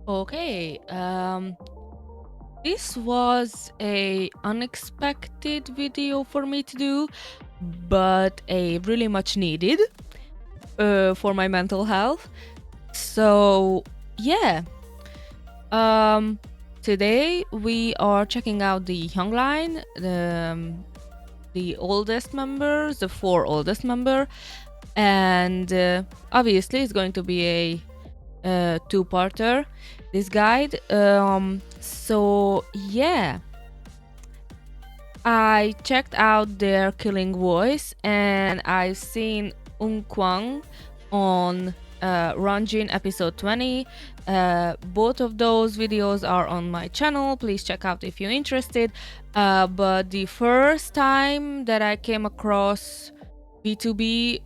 Okay, this was a unexpected video for me to do, but a really much needed for my mental health. So yeah, um, today we are checking out the Young Line, the oldest members, the four oldest member, and obviously it's going to be a two-parter, this guide. So yeah, I checked out their Killing Voice and I've seen Kwang on Ranjin episode 20. Both of those videos are on my channel. Please check out if you're interested. But the first time that I came across BTOB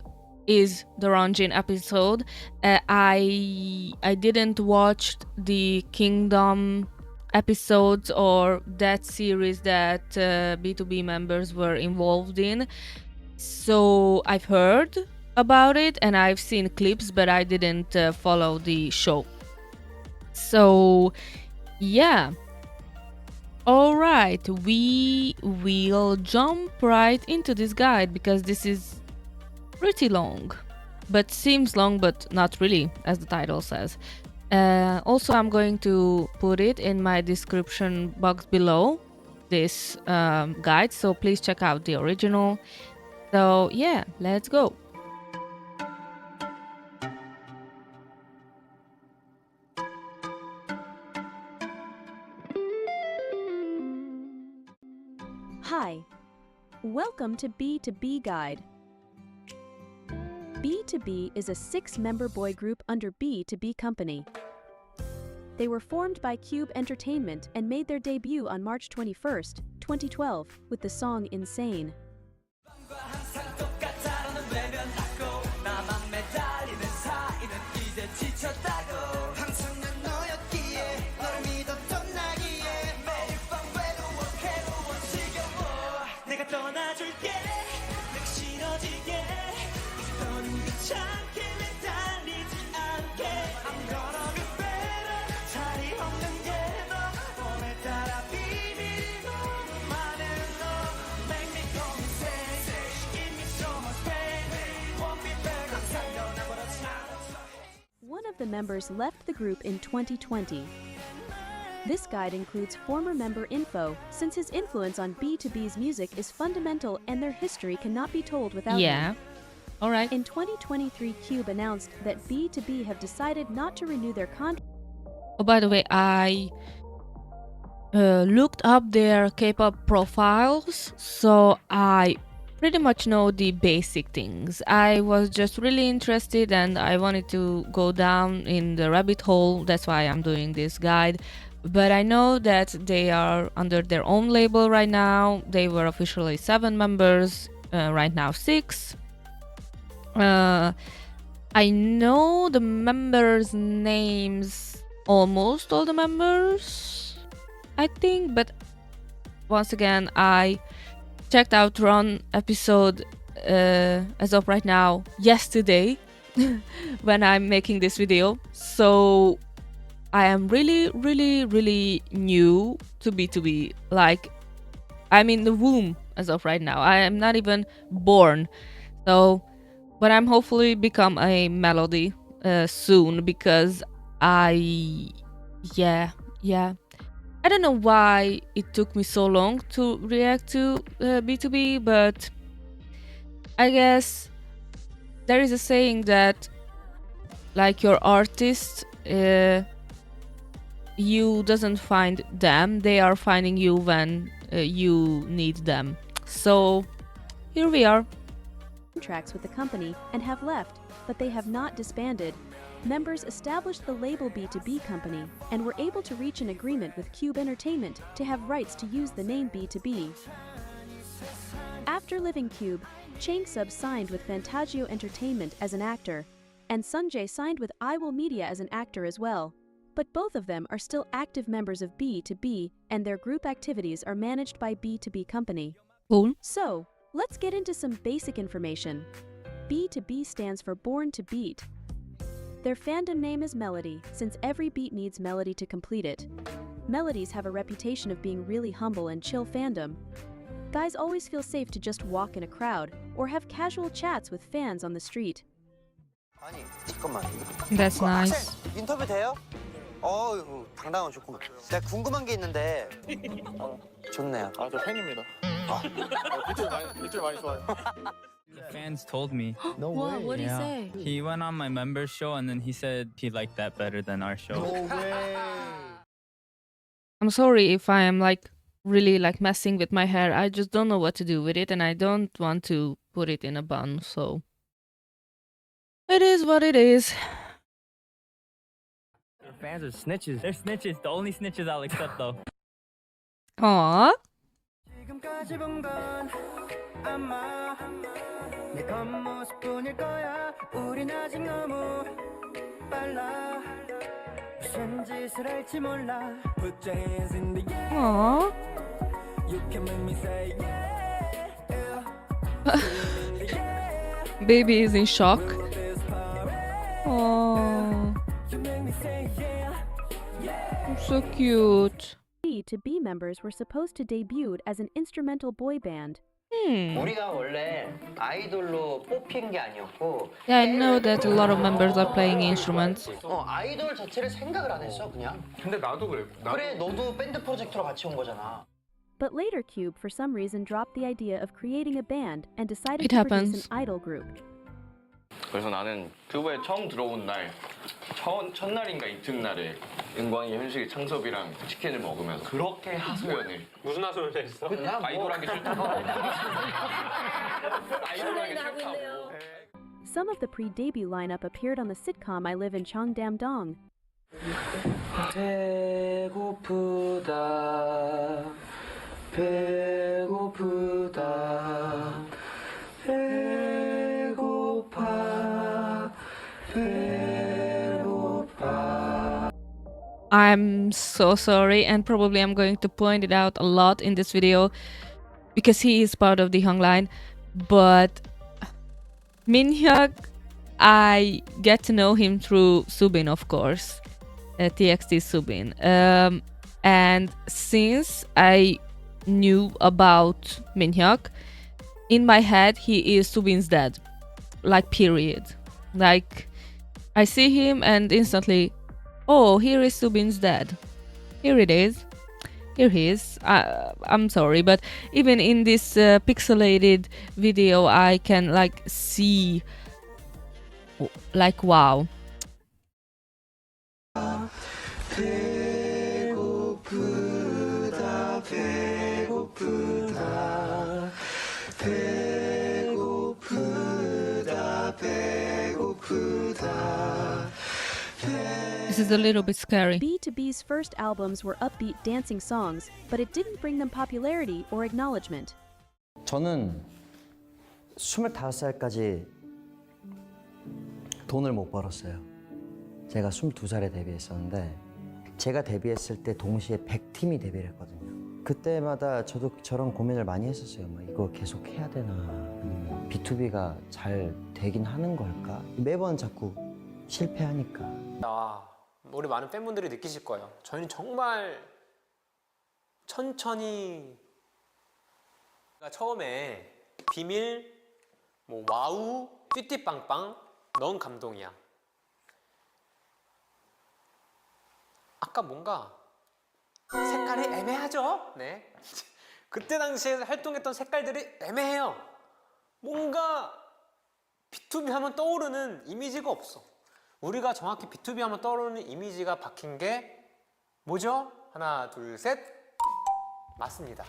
is the Ranjin episode. I didn't watch the Kingdom episodes or that series that BTOB members were involved in. So I've heard about it and I've seen clips, but I didn't follow the show. So yeah. All right, we will jump right into this guide because this is pretty long, but seems long, but not really, as the title says. Also, I'm going to put it in my description box below this guide, so please check out the original. So yeah, let's go. Hi, welcome to B2B Guide. B2B is a 6-member boy group under B2B Company. They were formed by Cube Entertainment and made their debut on March 21st, 2012, with the song Insane. One of the members left the group in 2020. This guide includes former member info, since his influence on B2B's music is fundamental and their history cannot be told without Yeah. him. All right. In 2023, Cube announced that B2B have decided not to renew their contract. Oh, by the way, I looked up their K-pop profiles, so I pretty much know the basic things. I was just really interested and I wanted to go down in the rabbit hole. That's why I'm doing this guide. But I know that they are under their own label right now. They were officially 7 members, right now 6. I know the members' names, almost all the members, I think, but once again, I checked out Ron episode as of right now, yesterday, when I'm making this video. So I am really, really, really new to B2B. Like, I'm in the womb as of right now. I am not even born. So, but I'm hopefully become a melody soon because yeah. I don't know why it took me so long to react to B2B, but I guess there is a saying that, like, your artist, you doesn't find them, they are finding you when you need them. So here we are. Contracts with the company and have left, but they have not disbanded. Members established the label B2B Company and were able to reach an agreement with Cube Entertainment to have rights to use the name B2B. After leaving Cube, Changsub signed with Fantagio Entertainment as an actor, and Sunjae signed with iWill Media as an actor as well. But both of them are still active members of B2B, and their group activities are managed by B2B Company. Cool. So, let's get into some basic information. B2B stands for Born to Beat. Their fandom name is Melody, since every beat needs Melody to complete it. Melodies have a reputation of being really humble and chill fandom. Guys always feel safe to just walk in a crowd or have casual chats with fans on the street. 아니, 잠깐만. That's nice. 학생, 인터뷰 돼요? 당당하고 좋구만. 제가 궁금한 게 있는데. 좋네요. 아, 저 팬입니다. 일주일 많이 좋아요. Fans told me. No way. What did he Yeah. say? He went on my members show and then he said he liked that better than our show. No way. I'm sorry if I am like really like messing with my hair. I just don't know what to do with it and I don't want to put it in a bun, so it is what it is. Their fans are snitches. They're snitches. The only snitches I'll accept though. Aww. 지금까지 본 건 아마 내 겉모습뿐일 거야 우린 아직 너무 빨라 무슨 짓을 할지 몰라 Put your hands in the air Aww. You can make me say yeah Baby is in shock. Will this power Oh, You make me say yeah so cute. B to B members were supposed to debut as an instrumental boy band. 우리가 원래 아이돌로 뽑힌 게 아니었고. Yeah, I know that a lot of members are playing instruments. 아이돌 자체를 생각을 안 했어, 그냥. 근데 나도 그래. 그래, 너도 밴드 프로젝트로 같이 온 거잖아. But later Cube for some reason dropped the idea of creating a band and decided It to produce happens. an idol group. 그래서 나는 튜브에 처음 들어온 날, 첫날인가 이튿날에 은광이, 현식이, 창섭이랑 치킨을 먹으면서 그렇게 하소연을. 무슨 하소연을 했어? 그냥 아이돌하기 싫다고. 아이돌하기 싫다고. Some of the pre-debut lineup appeared on the sitcom I Live in Cheongdam-dong. 배고프다 배고프다 배고파 배고파 I'm so sorry, and probably I'm going to point it out a lot in this video because he is part of the Hung line. But Minhyuk, I get to know him through Subin, of course, TXT Subin. And since I knew about Minhyuk, in my head he is Subin's dad, like period. Like I see him and instantly, oh, here is Subin's dad. Here it is. Here he is. I'm sorry, but even in this pixelated video, I can like see, like, wow. 배고프다 배고프다 배고프다 배고프다 This is a little bit scary. B2B's first albums were upbeat dancing songs, but it didn't bring them popularity or acknowledgement. 저는 25살까지 돈을 못 벌었어요. 제가 22살에 데뷔했었는데 제가 데뷔했을 때 동시에 100팀이 데뷔를 했거든요. 그때마다 저도 저런 고민을 많이 했었어요. 뭐 이거 계속 해야 되나, 아니면 B2B가 잘 되긴 하는 걸까? 매번 자꾸 실패하니까. 우리 많은 팬분들이 느끼실 거예요. 저희는 정말 천천히 처음에 비밀, 뭐 와우, 띠띠빵빵, 넌 감동이야. 아까 뭔가 색깔이 애매하죠? 네. 그때 당시에 활동했던 색깔들이 애매해요. 뭔가 B2B 하면 떠오르는 이미지가 없어. 우리가 정확히 B2B 하면 떠오르는 이미지가 박힌 게 뭐죠? 하나, 둘, 셋. 맞습니다.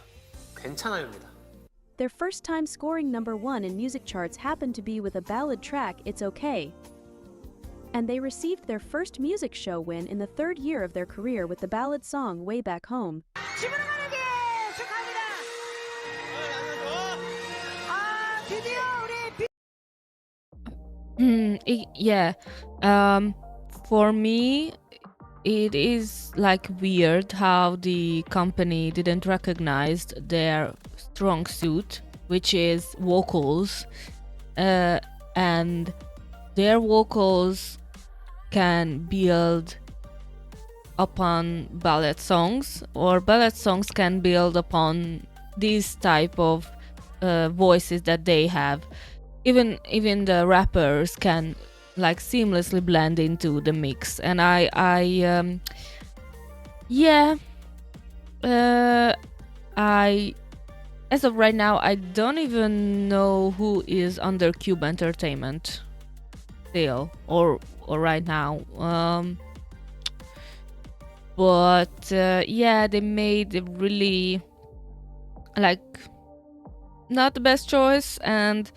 괜찮아요입니다. Their first time scoring #1 in music charts happened to be with a ballad track, It's Okay. And they received their first music show win in the 3rd year of their career with the ballad song Way Back Home. Yeah. For me, it is like weird how the company didn't recognize their strong suit, which is vocals, and their vocals can build upon ballad songs, or ballad songs can build upon these type of voices that they have. Even the rappers can like seamlessly blend into the mix, and yeah, I as of right now I don't even know who is under Cube Entertainment still, or right now. But yeah, they made a really like not the best choice, and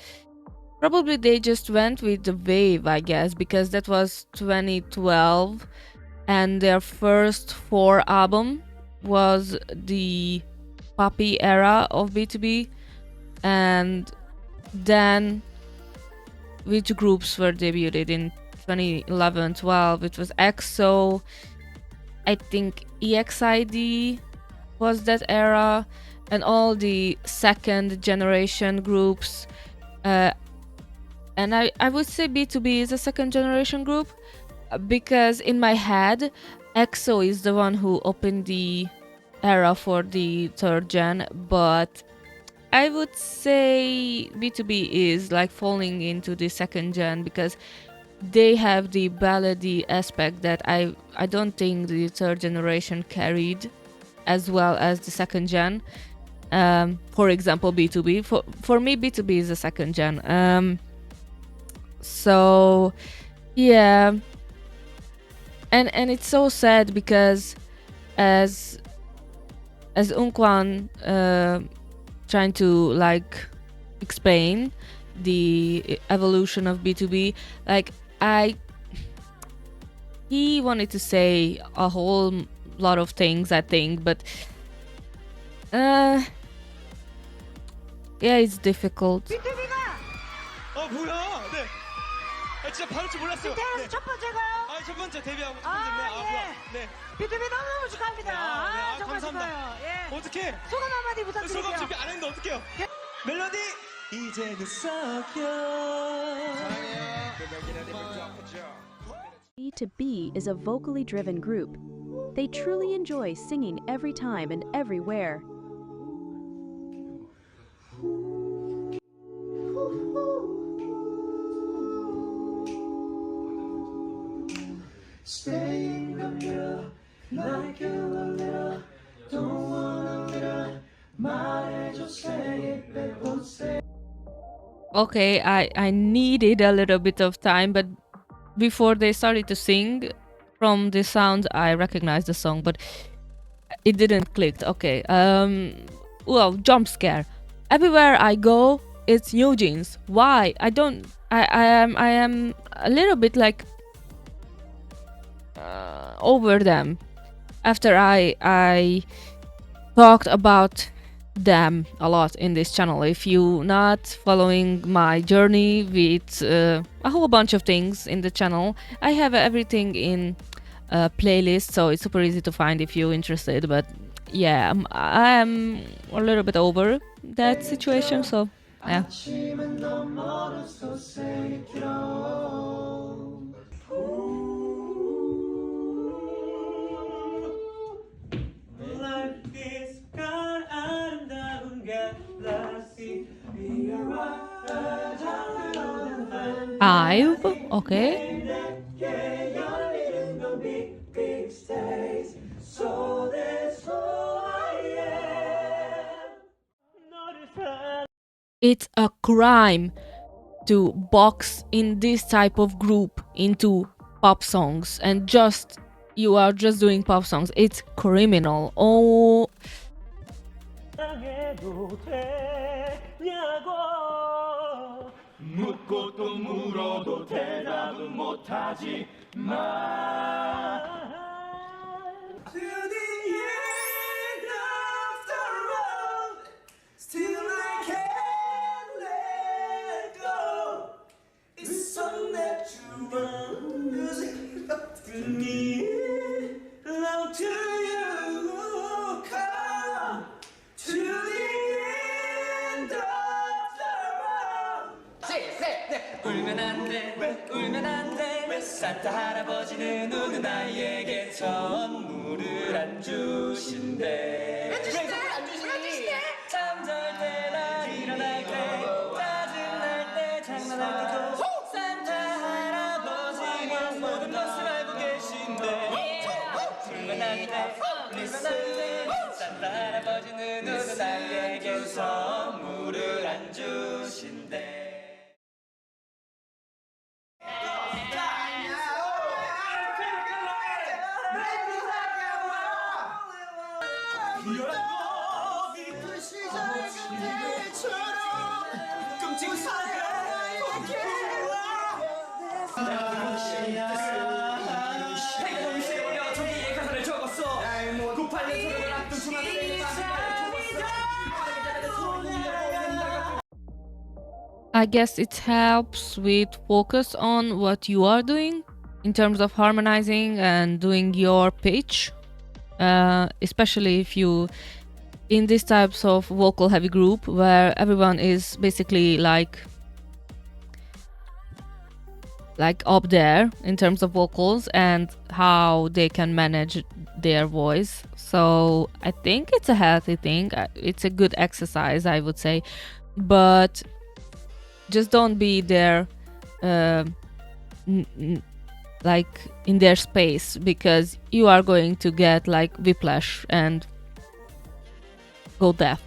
probably they just went with the wave, I guess, because that was 2012 and their first 4 album was the Puppy era of BTOB. And then which groups were debuted in 2011-12? It was EXO, I think EXID was that era, and all the second generation groups. And I would say BTOB is a second generation group, because in my head, EXO is the one who opened the era for the third gen, but I would say BTOB is like falling into the second gen because they have the ballady aspect that I don't think the third generation carried as well as the second gen. For example, BTOB. For me, BTOB is the second gen. So yeah, and it's so sad because as Unkwan trying to like explain the evolution of BTOB, like he wanted to say a whole lot of things, I think, but yeah, it's difficult. 뭐야? 네. 진짜 바로 줄 몰랐어요. BTS 첫 번째가요? 첫 번째 데뷔하고 첫 번째인데. 예. 네. BTOB 너무너무 축하합니다. 정말 감사합니다. 축하해요. 예. 어떻게? 소감 한마디 부탁드릴게요. 소감 준비 안 했는데 어떡해요? 멜로디 이제는 섞여. B2B is a vocally driven group. They truly enjoy singing every time and everywhere. Stay in the middle, like you a little, don't wanna little, 말해줘 say it, but won't say. Okay, I needed a little bit of time, but before they started to sing, from the sound I recognized the song, but it didn't click. Okay, well, jump scare. Everywhere I go, it's new jeans. Why? I am a little bit like over them after I talked about them a lot in this channel. If you not following my journey with a whole bunch of things in the channel, I have everything in a playlist, so it's super easy to find if you're interested. But yeah, I'm a little bit over that situation, so yeah. I've okay. It's a crime to box in this type of group into pop songs and just you are just doing pop songs. It's criminal. Oh. 묻고 또 물어도 대답은 못하지 마. To the end of the road, still I can't let go. 있었네 주만 그지 me love to you come to the end of the road. 울면 안 돼, 왜 울면 안 돼, 왜 산타 할아버지 알아버지는 어느 나에게 선물을 안 주신대. 왜 선물 안 주시니? 잠잘 때나 일어날 때 짜증날 때 장난할 때도 산타 할아버지는 모든 것을 알고 계신대. 불만할 때 산타 할아버지는 어느 나에게 선물을 안 주신대. I guess it helps with focus on what you are doing in terms of harmonizing and doing your pitch, especially if you in these types of vocal heavy group where everyone is basically like up there in terms of vocals and how they can manage their voice. So I think it's a healthy thing. It's a good exercise, I would say, but just don't be there like in their space, because you are going to get like whiplash and go deaf.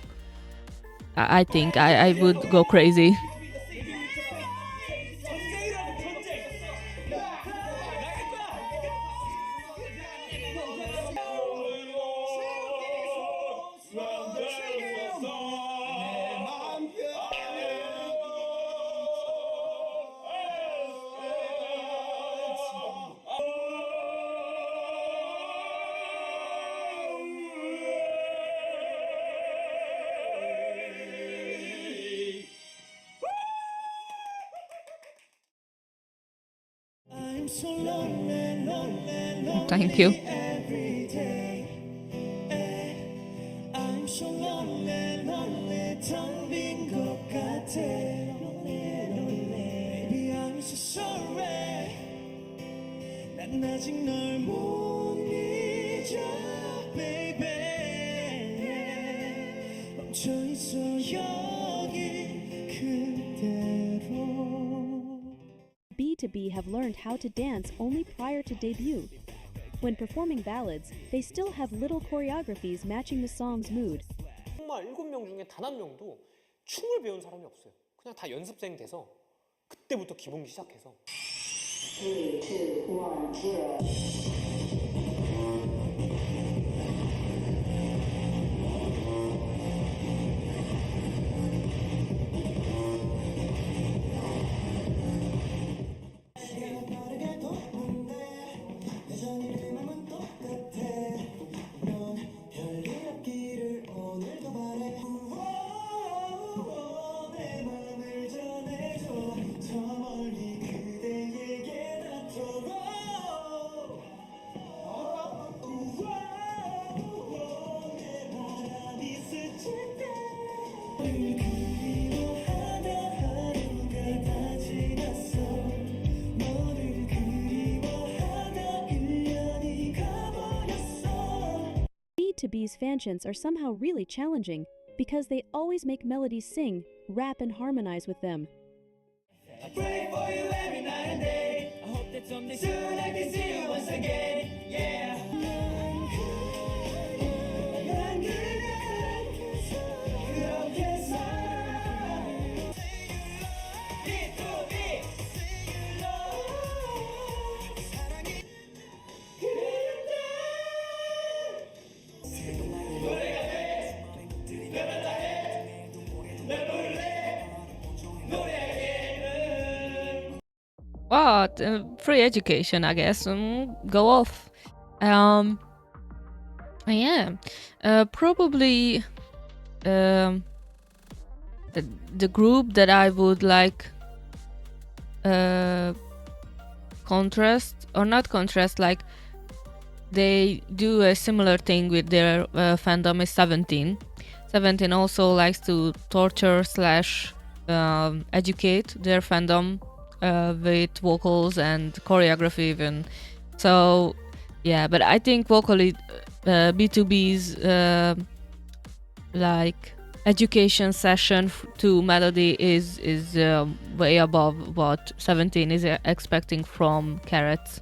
I think I would go crazy. Thank you. B2B have learned how to dance only prior to debut. When performing ballads, they still have little choreographies matching the song's mood. 정말 7명 중에 단 한 명도 춤을 배운 사람이 없어요. 그냥 다 연습생 돼서 그때부터 기본기 시작해서. 3, 2, 1, 0. B2B's fanchants are somehow really challenging because they always make melodies sing, rap, and harmonize with them. I pray for you every night and day. I hope that someday soon I can see you once again. Yeah. What? Free education, I guess. Go off. Yeah. Probably the group that I would like contrast, or not contrast, like they do a similar thing with their fandom is 17. 17 also likes to torture slash educate their fandom with vocals and choreography even. So yeah, but I think vocally B2B's like education session to melody is way above what 17 is expecting from Carrots.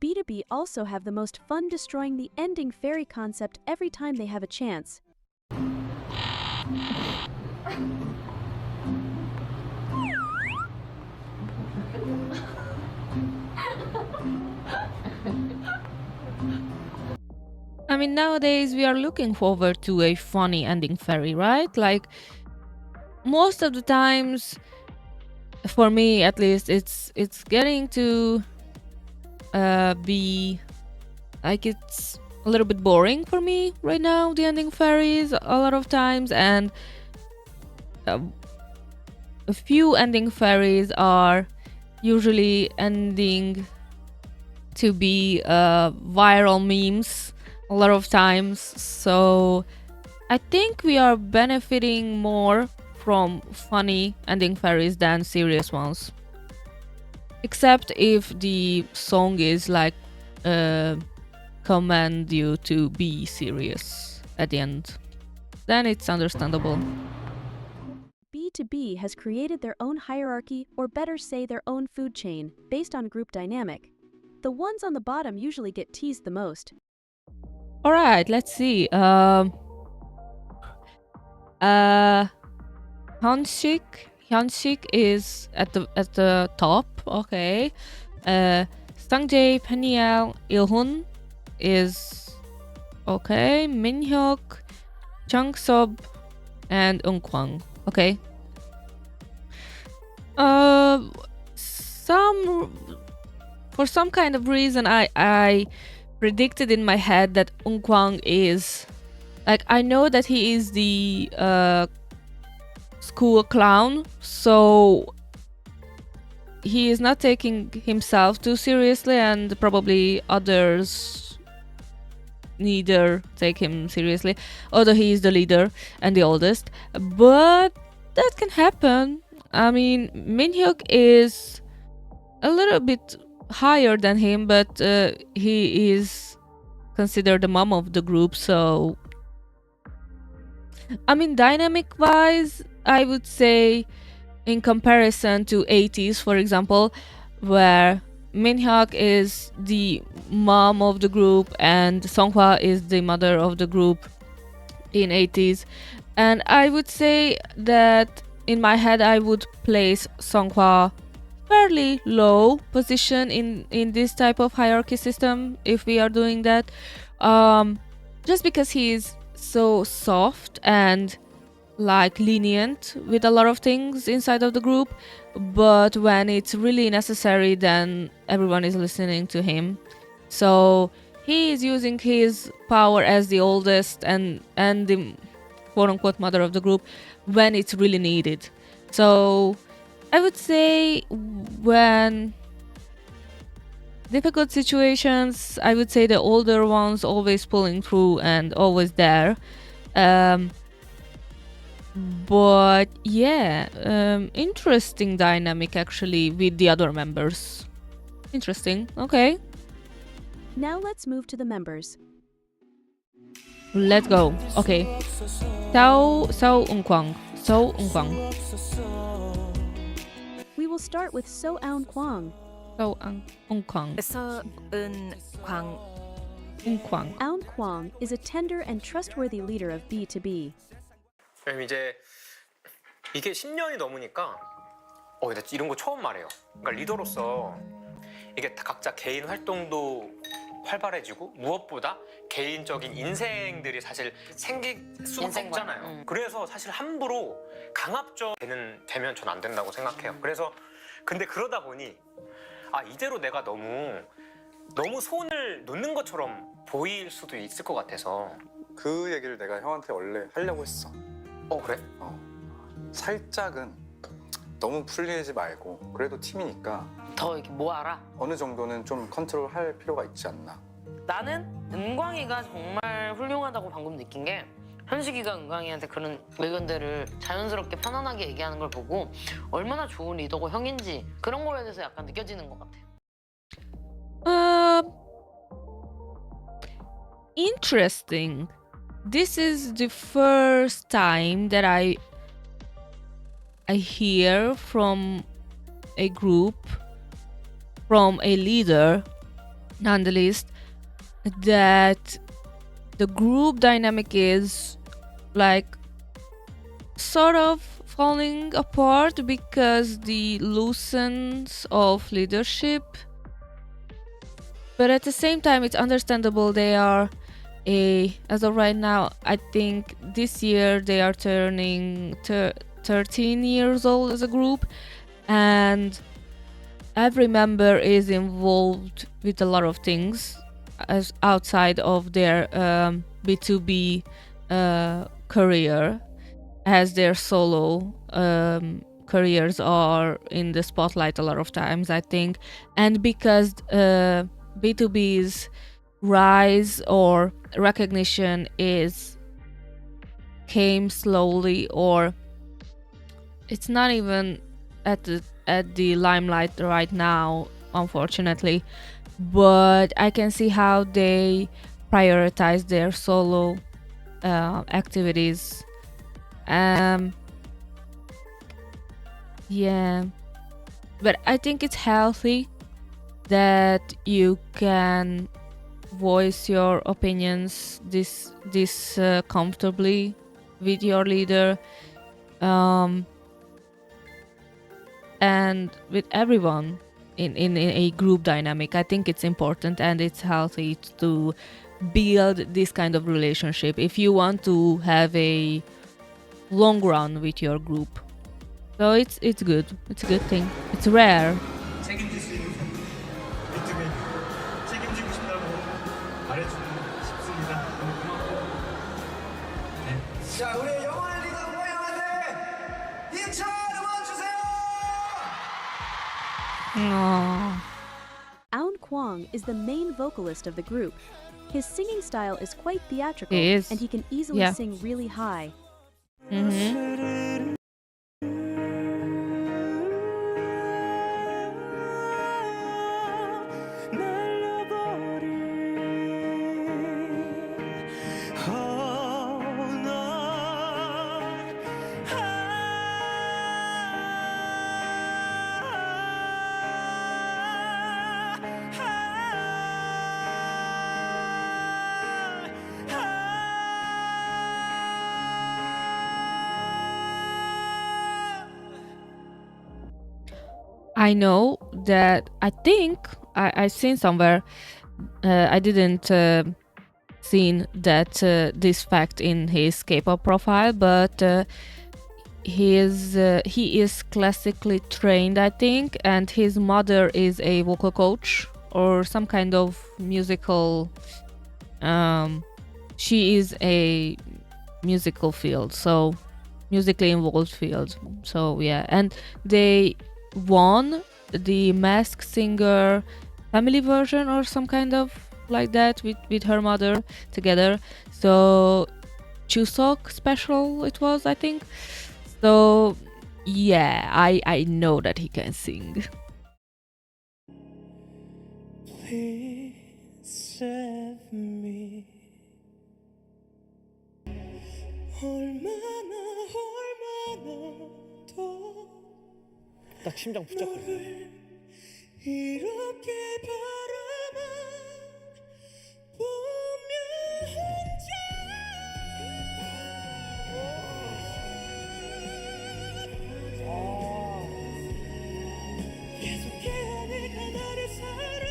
B2B also have the most fun destroying the ending fairy concept every time they have a chance. I mean, nowadays we are looking forward to a funny ending fairy, right? Like, most of the times, for me at least, it's getting to be like it's a little bit boring for me right now, the ending fairies a lot of times, and a few ending fairies are usually ending to be viral memes a lot of times. So I think we are benefiting more from funny ending fairies than serious ones, except if the song is like command you to be serious at the end, then it's understandable. B2B has created their own hierarchy, or better say their own food chain, based on group dynamic. The ones on the bottom usually get teased the most. All right, let's see. Hyunshik is at the top. Okay. Sangjae, Peniel, Ilhun is okay. Minhyuk, Changsob, and Eunkwang. Okay. For some kind of reason, I predicted in my head that Eunkwang is, like, I know that he is the school clown, so he is not taking himself too seriously, and probably others neither take him seriously, although he is the leader and the oldest. But that can happen. I mean, Minhyuk is a little bit higher than him, but he is considered the mom of the group, so I mean, dynamic wise, I would say in comparison to 80s, for example, where Minhyuk is the mom of the group and Songhwa is the mother of the group in 80s, and I would say that in my head I would place Songhwa fairly low position in this type of hierarchy system if we are doing that, just because he is so soft and like lenient with a lot of things inside of the group, but when it's really necessary then everyone is listening to him. So he is using his power as the oldest and the quote-unquote mother of the group when it's really needed. So I would say when difficult situations, I would say the older ones always pulling through and always there. But yeah, interesting dynamic actually with the other members. Interesting. Okay, Now let's move to the members. let's go. Okay, Sao Eunkwang. We will start with So Aun Kwang. Eunkwang. Aun Kwang is a tender and trustworthy leader of B2B. 그럼 이제 이게 10년이 넘으니까 나 이런 거 처음 말해요. 그러니까 리더로서 이게 각자 개인 활동도 활발해지고 무엇보다 개인적인 인생들이 사실 생길 수가 없잖아요. 그래서 사실 함부로 강압적 되면 전 안 된다고 생각해요. 그래서 근데 그러다 보니 이대로 내가 너무 너무 손을 놓는 것처럼 보일 수도 있을 것 같아서. 그 얘기를 내가 형한테 원래 하려고 했어. 그래? 살짝은 너무 풀리지 말고 그래도 팀이니까 더 이렇게 모아라. 어느 정도는 좀 컨트롤할 필요가 있지 않나. 나는 은광이가 정말 훌륭하다고 방금 느낀 게 현식이가 은광이한테 그런 의견들을 자연스럽게 편안하게 얘기하는 걸 보고 얼마나 좋은 리더고 형인지 그런 거에 대해서 약간 느껴지는 것 같아. Interesting. This is the first time that I hear from a group, from a leader, none the least, that the group dynamic is like sort of falling apart because the looseness of leadership. But at the same time, it's understandable they are as of right now, I think this year they are turning 13 years old as a group, and every member is involved with a lot of things as outside of their B2B career, as their solo careers are in the spotlight a lot of times, I think. And because B2B's rise or recognition came slowly, or it's not even at the limelight right now, unfortunately, but I can see how they prioritize their solo activities. Yeah, but I think it's healthy that you can voice your opinions this comfortably with your leader, and with everyone in a group dynamic. I think it's important and it's healthy to build this kind of relationship if you want to have a long run with your group. So it's good. It's a good thing. It's rare. 책임질 수 있는 B2B 책임지고 싶다고 말해주고 싶습니다. 자, 우리 영원한 리더 은광 형한테 힘찬 응원 주세요. Aww. Aun Kwang is the main vocalist of the group. His singing style is quite theatrical, He is. and he can easily Yeah. sing really high. Mm-hmm. I know that I think I've seen somewhere. I didn't seen that this fact in his K-pop profile, but he is classically trained, I think, and his mother is a vocal coach or some kind of musical. She is a musical field, so musically involved field. So yeah, and they won the Masked Singer family version or some kind of like that with her mother together. So Chuseok special it was, I think. So yeah, I know that he can sing. Please save me. 얼마나 더 딱 심장 너를 이렇게 바라만 보며 혼자 계속해야 내가 나를 제발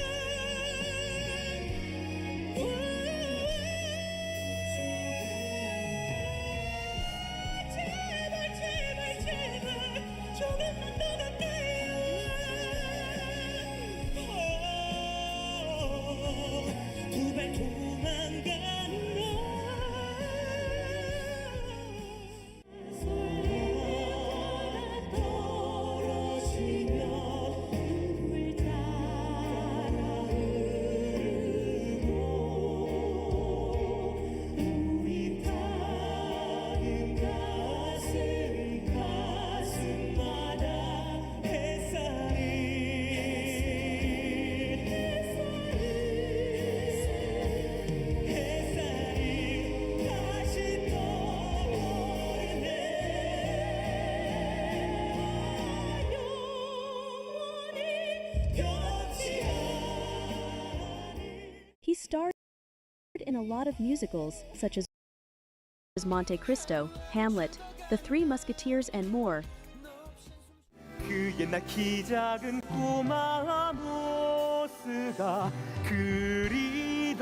조금만 더 가까이 와. a lot of musicals, such as Monte Cristo, Hamlet, The Three Musketeers, and more. 그 옛날 키 작은 꼬마 모스가 그리던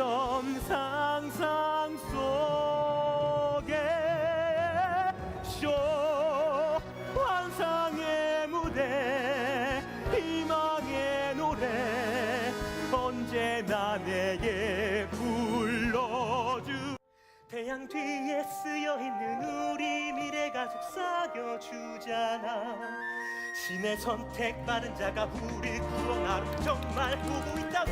상상 속에 쇼 환상의 무대 희망의 노래 언제나 내게 불러주 태양 뒤에 쓰여있는 우리 미래가 속삭여주잖아 신의 선택 받은 자가 우리 구원하러 정말 보고 있다고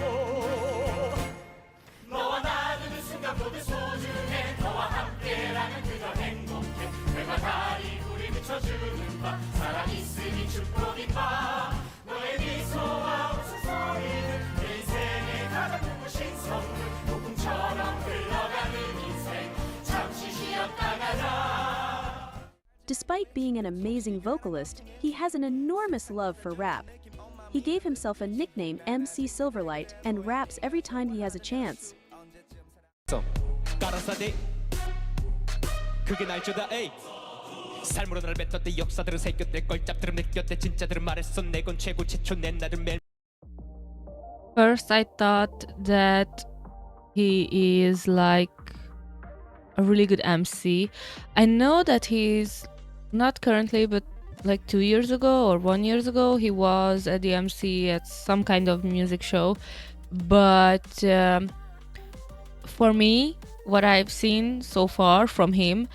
너와 나는 그 순간 모두 소중해 너와 함께라면 그저 행복해 해가 달이 우리 비춰주는 밤 사랑 있으니 축복인 밤 너의 미소와 웃음소리는 내 인생의 가장 눈부신 선물 폭풍처럼 흘러가는 인생 잠시 쉬었다 가자 Despite being an amazing vocalist, he has an enormous love for rap. He gave himself a nickname MC Silverlight and raps every time he has a chance. 가라사대 그게 날 주다 에이 삶으로 날 뱉었대 역사들은 새겼대 걸잡들은 느꼈대 진짜들은 말했어 내건 최고 최초 내 나를 매일 First, I thought that he is like a really good MC. I know that he's not currently, but like 2 years ago or 1 year ago, he was at the MC at some kind of music show. But for me, what I've seen so far from him,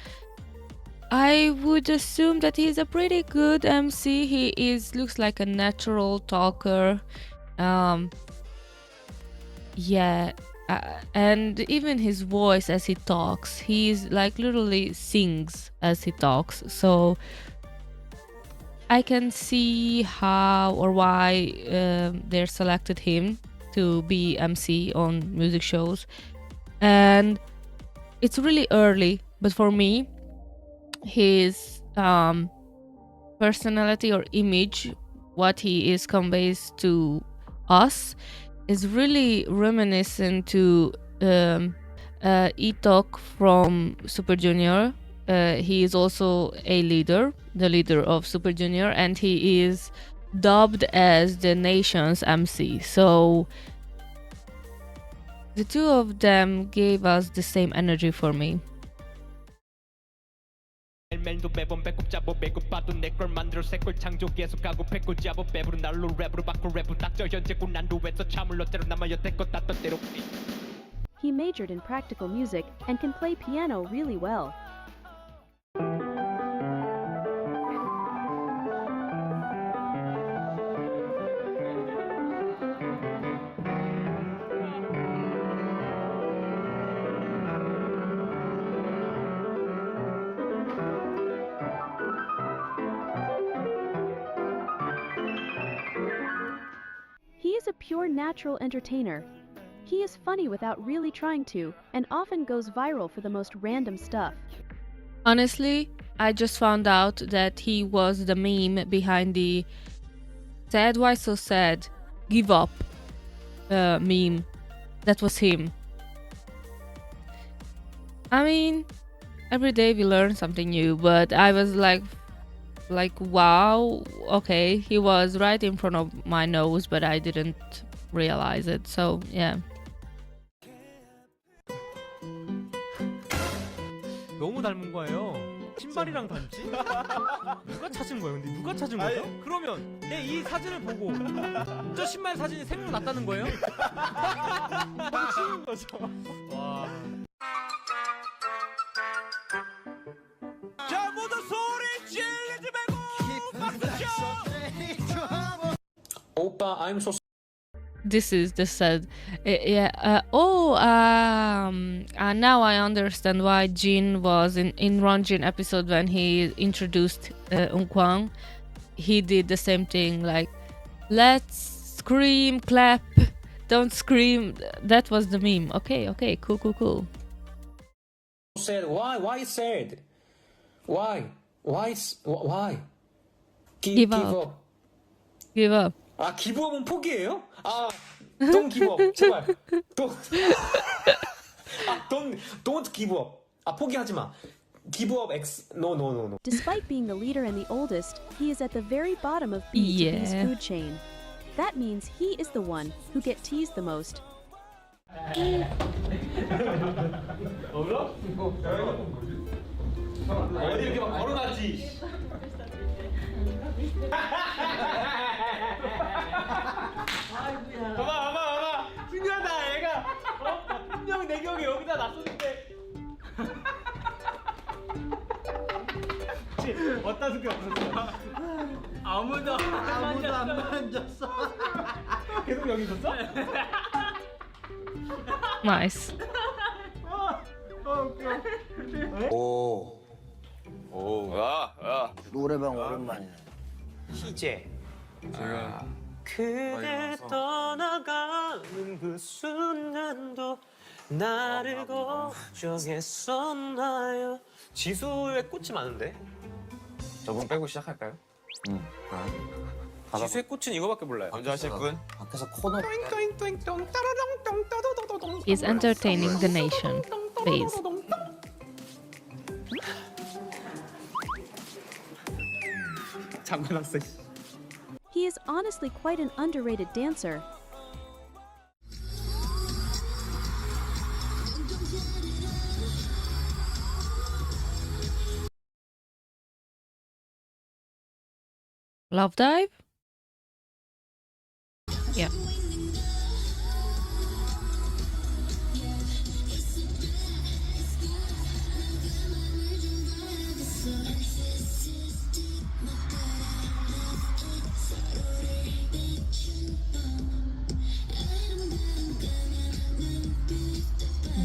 I would assume that he's a pretty good MC. He looks like a natural talker. And even his voice as he talks, he's like literally sings as he talks. So I can see how or why they selected him to be MC on music shows. And it's really early, but for me, his personality or image, what he is conveys to us, is really reminiscent to Itok from Super Junior. He is also the leader of Super Junior, and he is dubbed as the nation's MC. So the two of them gave us the same energy for me. 멜멜도 매번 배꼽 잡어 배꼽 봐도 내걸 만들어 새걸 창조 계속 가고 배꼽 잡어 배부른 날로 랩으로 바꿔 랩으로 닥쳐 현재고 난도에서 참을로 때로 남아 여태껏 땄던 대로 He majored in practical music and can play piano really well. He is a pure natural entertainer. He is funny without really trying to, and often goes viral for the most random stuff. Honestly, I just found out that he was the meme behind the "Sad Why So Sad, Give Up" meme. That was him. I mean, every day we learn something new, but I was like wow, okay, he was right in front of my nose, but I didn't realize it. So yeah. 너무 닮은 거예요. 신발이랑 닮지? 누가 찾은 거예요? 근데 누가 찾은 거죠? 그러면 내 이 사진을 보고 저 신발 사진이 생각났다는 거예요? 뻥치는 거죠. 와. 자, 모두 소리 지르지 말고 박수 쳐! 오빠, I'm so This is the sad. Now I understand why Jin was in Ronjin episode when he introduced Unkwang. He did the same thing, like, let's scream, clap, don't scream. That was the meme. Okay, cool. sad. Why sad? Why? Give up. Give up. 아, 기부업은 포기예요? 아, don't give up. 제발. Don't. Don't give up. 포기하지 마. Give up X. No. Despite being the leader and the oldest, he is at the very bottom of B2B's Yeah. food chain. That means he is the one who get teased the most. 어디 이렇게 막 걸어놨지? 봐봐. 신기하다, 얘가. 분명 내 기억에 여기다 놨었는데. 그치? 어디다 숨겨 없었어? 아무도 안 만졌어. 계속 여기 있었어? Nice. 노래방 오랜만이네. 희재. 그대 떠나가는 그 순간도 나를 걱정했었나요? 지수의 꽃이 많은데? 저분 빼고 시작할까요? 지수의 꽃은 이거밖에 몰라요. 먼저 하실 분? 밖에서 코너 He's entertaining the nation. Please. 잠궈놨어. He is honestly quite an underrated dancer. Love Dive? Yeah.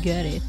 Get it.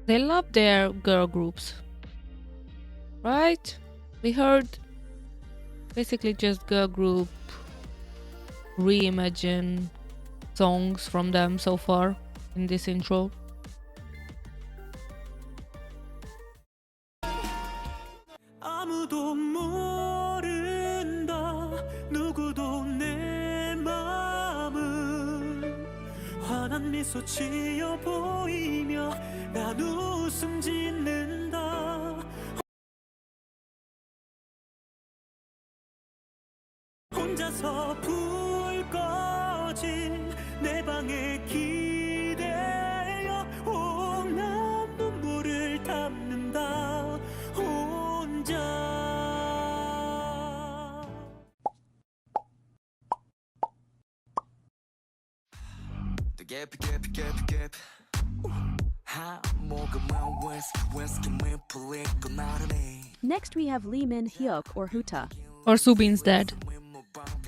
They love their girl groups, right? We heard basically just girl group reimagine songs from them so far in this intro. 아무도 모른다 누구도 내 마음을 환한 미소 지어 보이며 난 웃음 짓는다 혼자서 불 꺼진 내 방에 기대어 난 눈물을 담는다 혼자 Next we have Lee Min Hyuk or Huta. Or Subin's dad.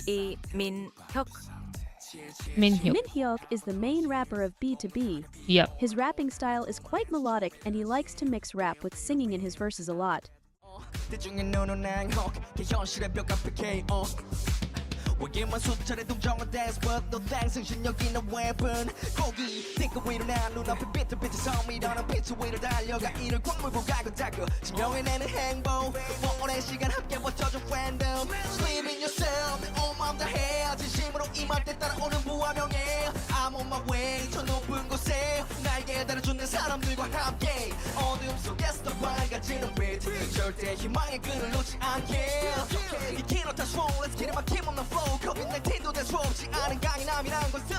이 민혁. Min Hyuk. Min Hyuk is the main rapper of B2B. Yep. His rapping style is quite melodic and he likes to mix rap with singing in his verses a lot. 외계만 수차례 동정한 dance but 너 땡승신 여기는 웹은 고기 띵크 위로 난 눈앞에 비트비트 섬이라는 비트 위로 달려가 이를 광물고 가고 닦고 증명해내는 행복 오랜 시간 함께 버텨준 random Believe in yourself 내 온 마음 다해 진심으로 임할 때 따라오는 부하명예 I'm on my way 저 높은 곳에 날개 달아주는 사람들과 함께 어두움 속에서 밝아지는 빛 절대 희망의 끈을 놓지 않게 이 길을 다 swole let's get it my team on the floor COVID-19도 대수없지 않은 강인함이란 것을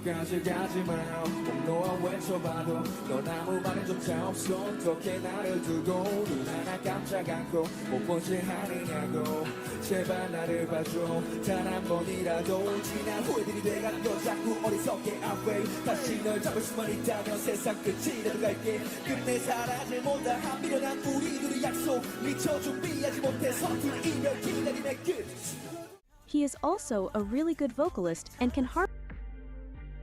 끝까지 가지마요 공로와 외쳐봐도 넌 아무 말조차 없어 어떻게 나를 두고 눈 하나 깜짝 않고 못 본 체 하느냐고 제발 나를 봐줘 단 한 번이라도 지난 후회들이 돼가는 거 자꾸 어리석게 아웨이 다시 널 잡을 수만 있다면 세상 끝이라도 갈게 끝내 사라질 못한 미련한 우리 둘의 약속 미처 준비하지 못해 서툰 이별 기다림의 끝. He is also a really good vocalist and can harp.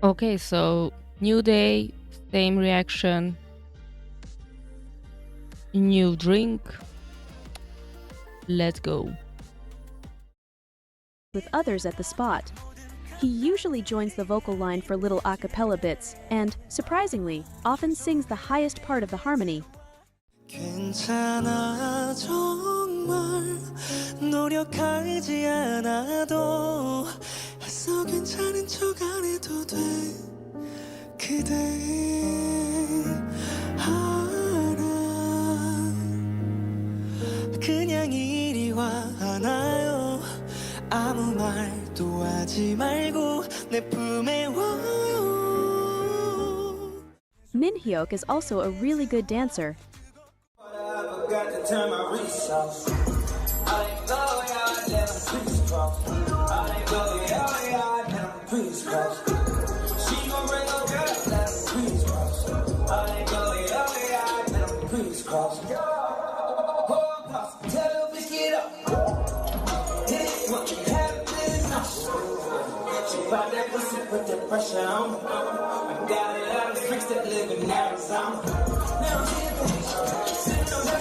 Okay, so new day, same reaction, new drink. Let's go. With others at the spot. He usually joins the vocal line for little a cappella bits and, surprisingly, often sings the highest part of the harmony. 괜찮아 정말 노력하지 않아도 애써 괜찮은 척 안 해도 돼 그대 알아 그냥 이리 와 안아요 아무 말도 하지 말고 내 품에 와요 Min Hyuk is also a really good dancer. Got to turn my wrist off. I ain't go yard, let them crease cross. I ain't go yard, let them crease cross. She gon' bring her girl, let them crease cross. I ain't go yard, let them crease cross. Tell her bitch get up. Hit it, what you have is she bought that pussy, put that pressure on me. I got it out of freaks that live in Arizona. Now I'm here for sitting on that.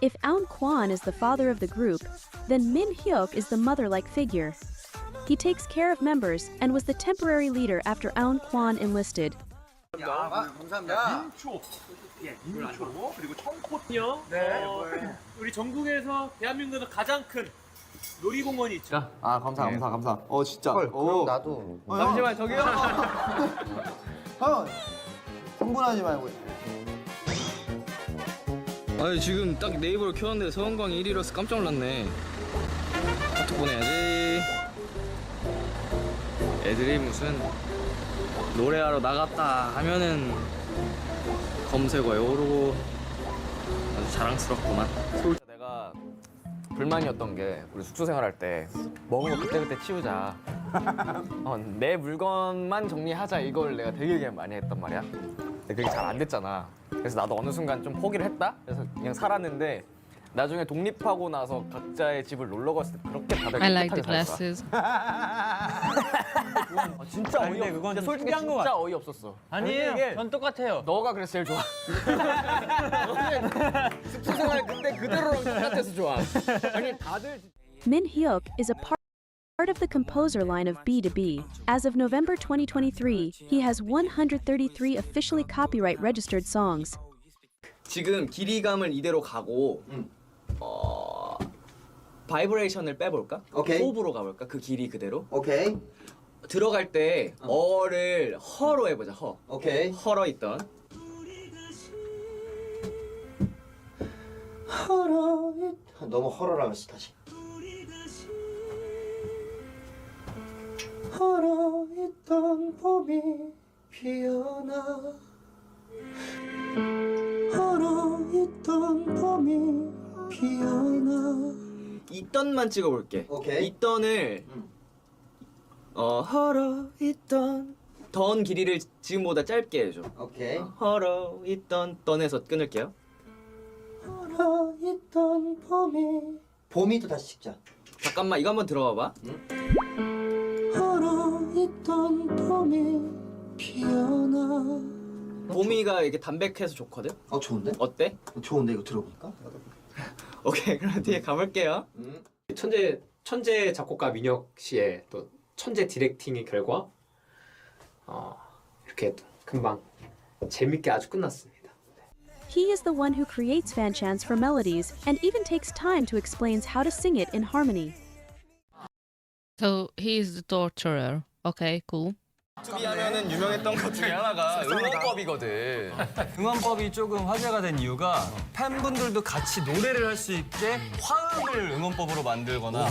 If Aun Kwan is the father of the group, then Min Hyuk is the mother-like figure. He takes care of members and was the temporary leader after Aun Kwan enlisted. 감사합니다. 민초 그리고 청포요. 네. 우리 전국에서 대한민국에서 가장 큰 놀이공원이 있죠. 아 감사. 진짜. 헐, 그럼 나도. 잠시만 저기요. 형 흥분하지 말고. 아니 지금 딱 네이버를 켜는데 서원광이 1위라서 깜짝 놀랐네. 카톡 보내야지. 애들이 무슨 노래하러 나갔다 하면은 검색어에 오르고 아주 자랑스럽구만. 내가 불만이었던 게 우리 숙소 생활할 때 먹은 거 그때그때 치우자. 내 물건만 정리하자 이걸 내가 되게 많이 했단 말이야. 근데 그게 잘 안 됐잖아. 그래서 나도 어느 순간 좀 포기를 했다. 그래서 그냥 살았는데 나중에 독립하고 나서 각자의 집을 놀러 갔을 때 그렇게 다들 I like the 깨끗하게 살았어. glasses. 진짜 근데 그건 좀 솔직히 특이한 거 진짜 어이없었어. 아니에요. 전 똑같아요. 너가 그래서 제일 좋아. 숙소 생활 그때 그대로랑 똑같아서 좋아. 아니 다들 Min Hyuk is a part of the composer line of BTOB. As of November 2023, he has 133 officially copyright registered songs. 지금 길이감을 이대로 가고 바이브레이션을 빼볼까? 오케이. 호흡으로 가볼까? 그 길이 그대로. 오케이. 들어갈 때 어를 허로 해보자. 허. 오케이. 허러 있던. 너무 헐어라면서 다시. 헐어 있던 봄이 피어나. 헐어 있던 봄이 피어나. 있던만 찍어볼게. 오케이. 있던을 헐어 있던 던 길이를 지금보다 짧게 해줘. 오케이. 헐어 있던 던에서 끊을게요. 헐어 있던 봄이도 다시 찍자. 잠깐만 이거 한번 들어봐봐. 헐어 있던 봄이 피어나. 봄이가 이렇게 담백해서 좋거든. 좋은데? 어때? 좋은데 이거 들어보니까. 오케이 그럼 뒤에 가볼게요. 천재 작곡가 민혁 씨의 또 천재 디렉팅의 결과 이렇게 또 금방 재밌게 아주 끝났습니다. He is the one who creates fan chants for melodies and even takes time to explain how to sing it in harmony. So he is the torturer. Okay, cool. BTOB 하면은 유명했던 것 중에 하나가 응원법이거든. 응원법이 조금 화제가 된 이유가 팬분들도 같이 노래를 할 수 있게 화음을 응원법으로 만들거나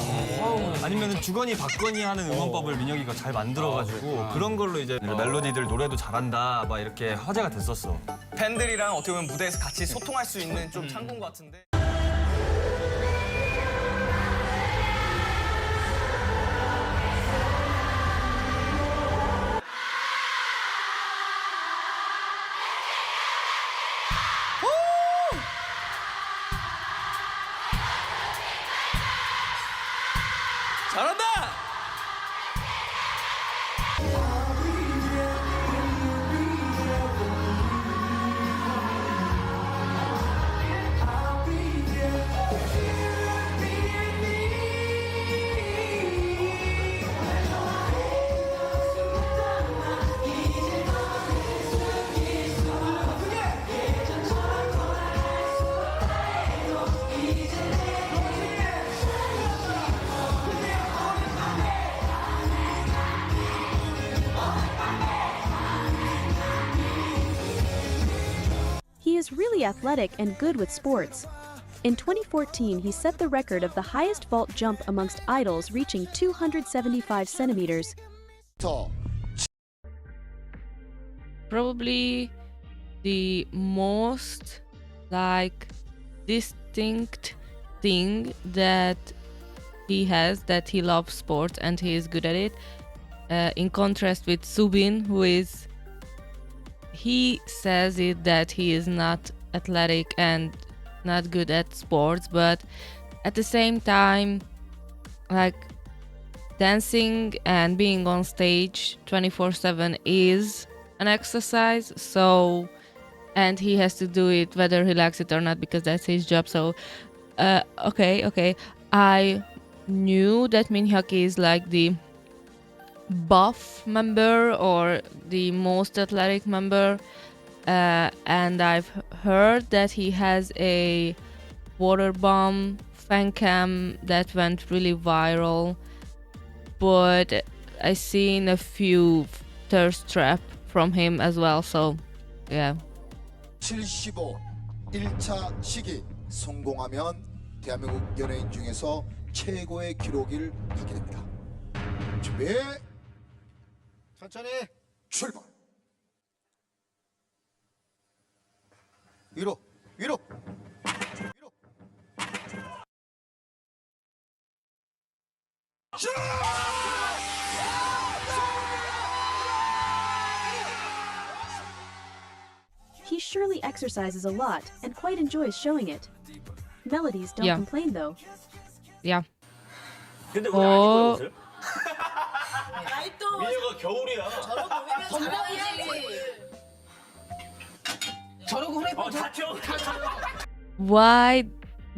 아니면 주거니 받거니 하는 응원법을 민혁이가 잘 만들어가지고 그런 걸로 이제 멜로디들 노래도 잘한다 막 이렇게 화제가 됐었어. 팬들이랑 어떻게 보면 무대에서 같이 소통할 수 있는 좀 창구인 것 같은데. 잘한다! He is really athletic and good with sports. In 2014, he set the record of the highest vault jump amongst idols, reaching 275 centimeters. Probably the most like distinct thing that he has, that he loves sports and he is good at it, in contrast with Subin, who is, he says it that he is not athletic and not good at sports, but at the same time, like, dancing and being on stage 24/7 is an exercise. So, and he has to do it whether he likes it or not, because that's his job. So okay, I knew that Minhyuk is like the buff member or the most athletic member, and I've heard that he has a water bomb fan cam that went really viral, but I seen a few thirst trap from him as well, so yeah. 75 1차 시기 성공하면 대한민국 연예인 중에서 최고의 기록을 갖게 됩니다. 준비 천천히 출발. 위로 위로 위로. He surely exercises a lot and quite enjoys showing it. Melodies don't Yeah. complain though. Yeah. 근데 왜 안 입어요, 어, 옷을? 민혁아 겨울이야. why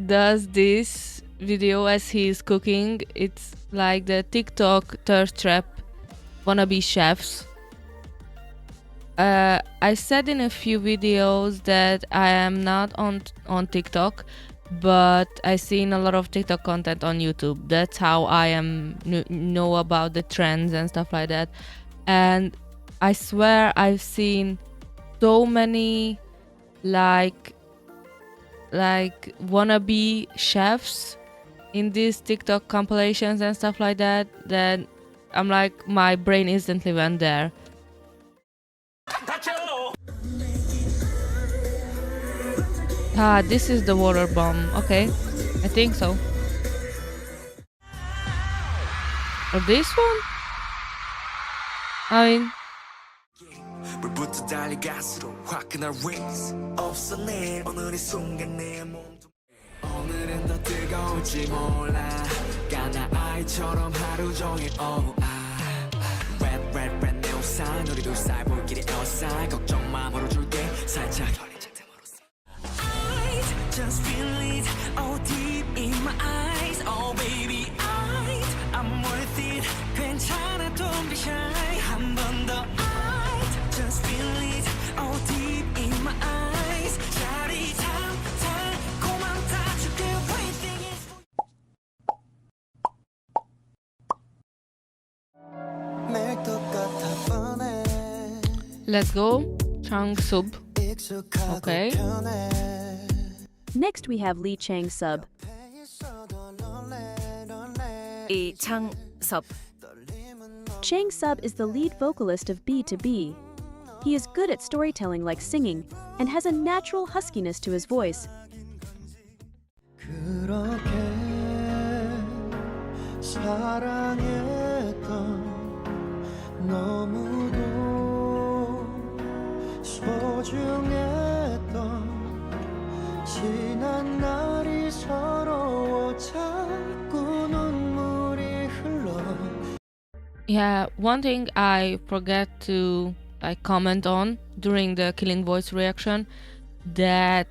does this video as he's cooking, it's like the TikTok thirst trap wannabe chefs. I said in a few videos that I am not on TikTok, but I seen a lot of TikTok content on YouTube. That's how I know about the trends and stuff like that. And I swear I've seen so many like wannabe chefs in these TikTok compilations and stuff like that, that I'm like, my brain instantly went there. Ah, this is the water bomb. Okay, I think so. Or this one? I mean, 불부터 달려갈수록 화끈한 race 없어 내일 오늘의 순간 내 몸도 오늘은 더 뜨거울지 몰라 까나 아이처럼 하루 종일 red red red 내 우산 우리 둘 사이 볼길이 에어싸 걱정 마 벌어줄게 살짝 I just feel it all deep in my eyes oh baby I'm worth it 괜찮아 don't be shy 한 번 더 just feel it all deep in my eyes 짜릿함 달콤함 다 줄게 everything is 매일 똑같아 뻔한 Let's go. Chang-sub. Okay. Next we have Lee Chang-sub. Lee Chang-sub. Chang-sub is the lead vocalist of BTOB. He is good at storytelling like singing and has a natural huskiness to his voice. 그렇게 사랑했던 너무도 소중했던 지난 날이 서러워 자꾸 눈물이 흘러. Yeah, one thing I forget to comment on during the Killing Voice reaction, that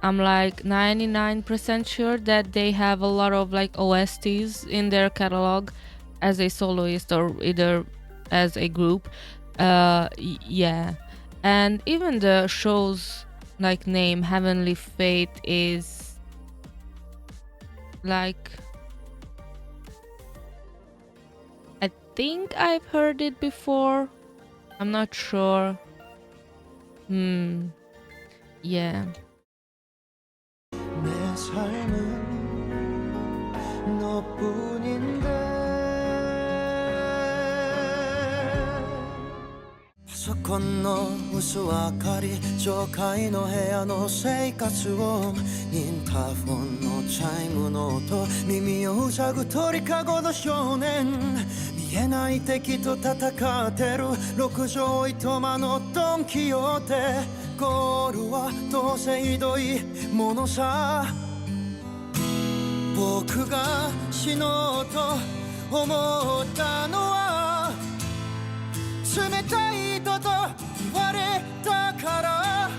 I'm like 99% sure that they have a lot of like OSTs in their catalog as a soloist or either as a group. Yeah, and even the show's like name, Heavenly Fate, is like, I think I've heard it before. I'm not sure. Yeah. 내 삶은 너뿐인데 파석 건너 우수와 가리上階の部屋の生活をインターフォンのチャイムの音耳を塞ぐ鳥かごの少年見えない敵と戦ってる六畳一間のドンキホーテゴールはどうせひどいものさ僕が死のうと思ったのは冷たいと言われたから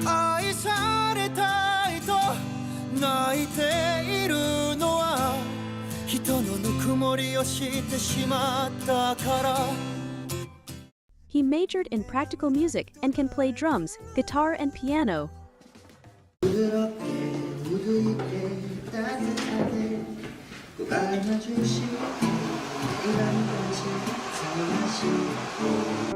愛されたいと泣いているのは人のぬくもりを知ってしまったから He majored in practical music and can play drums, guitar, and piano. 부드럽게 무드 있게 따뜻하게 꼭 안아주시고 이런 것이 사랑하시고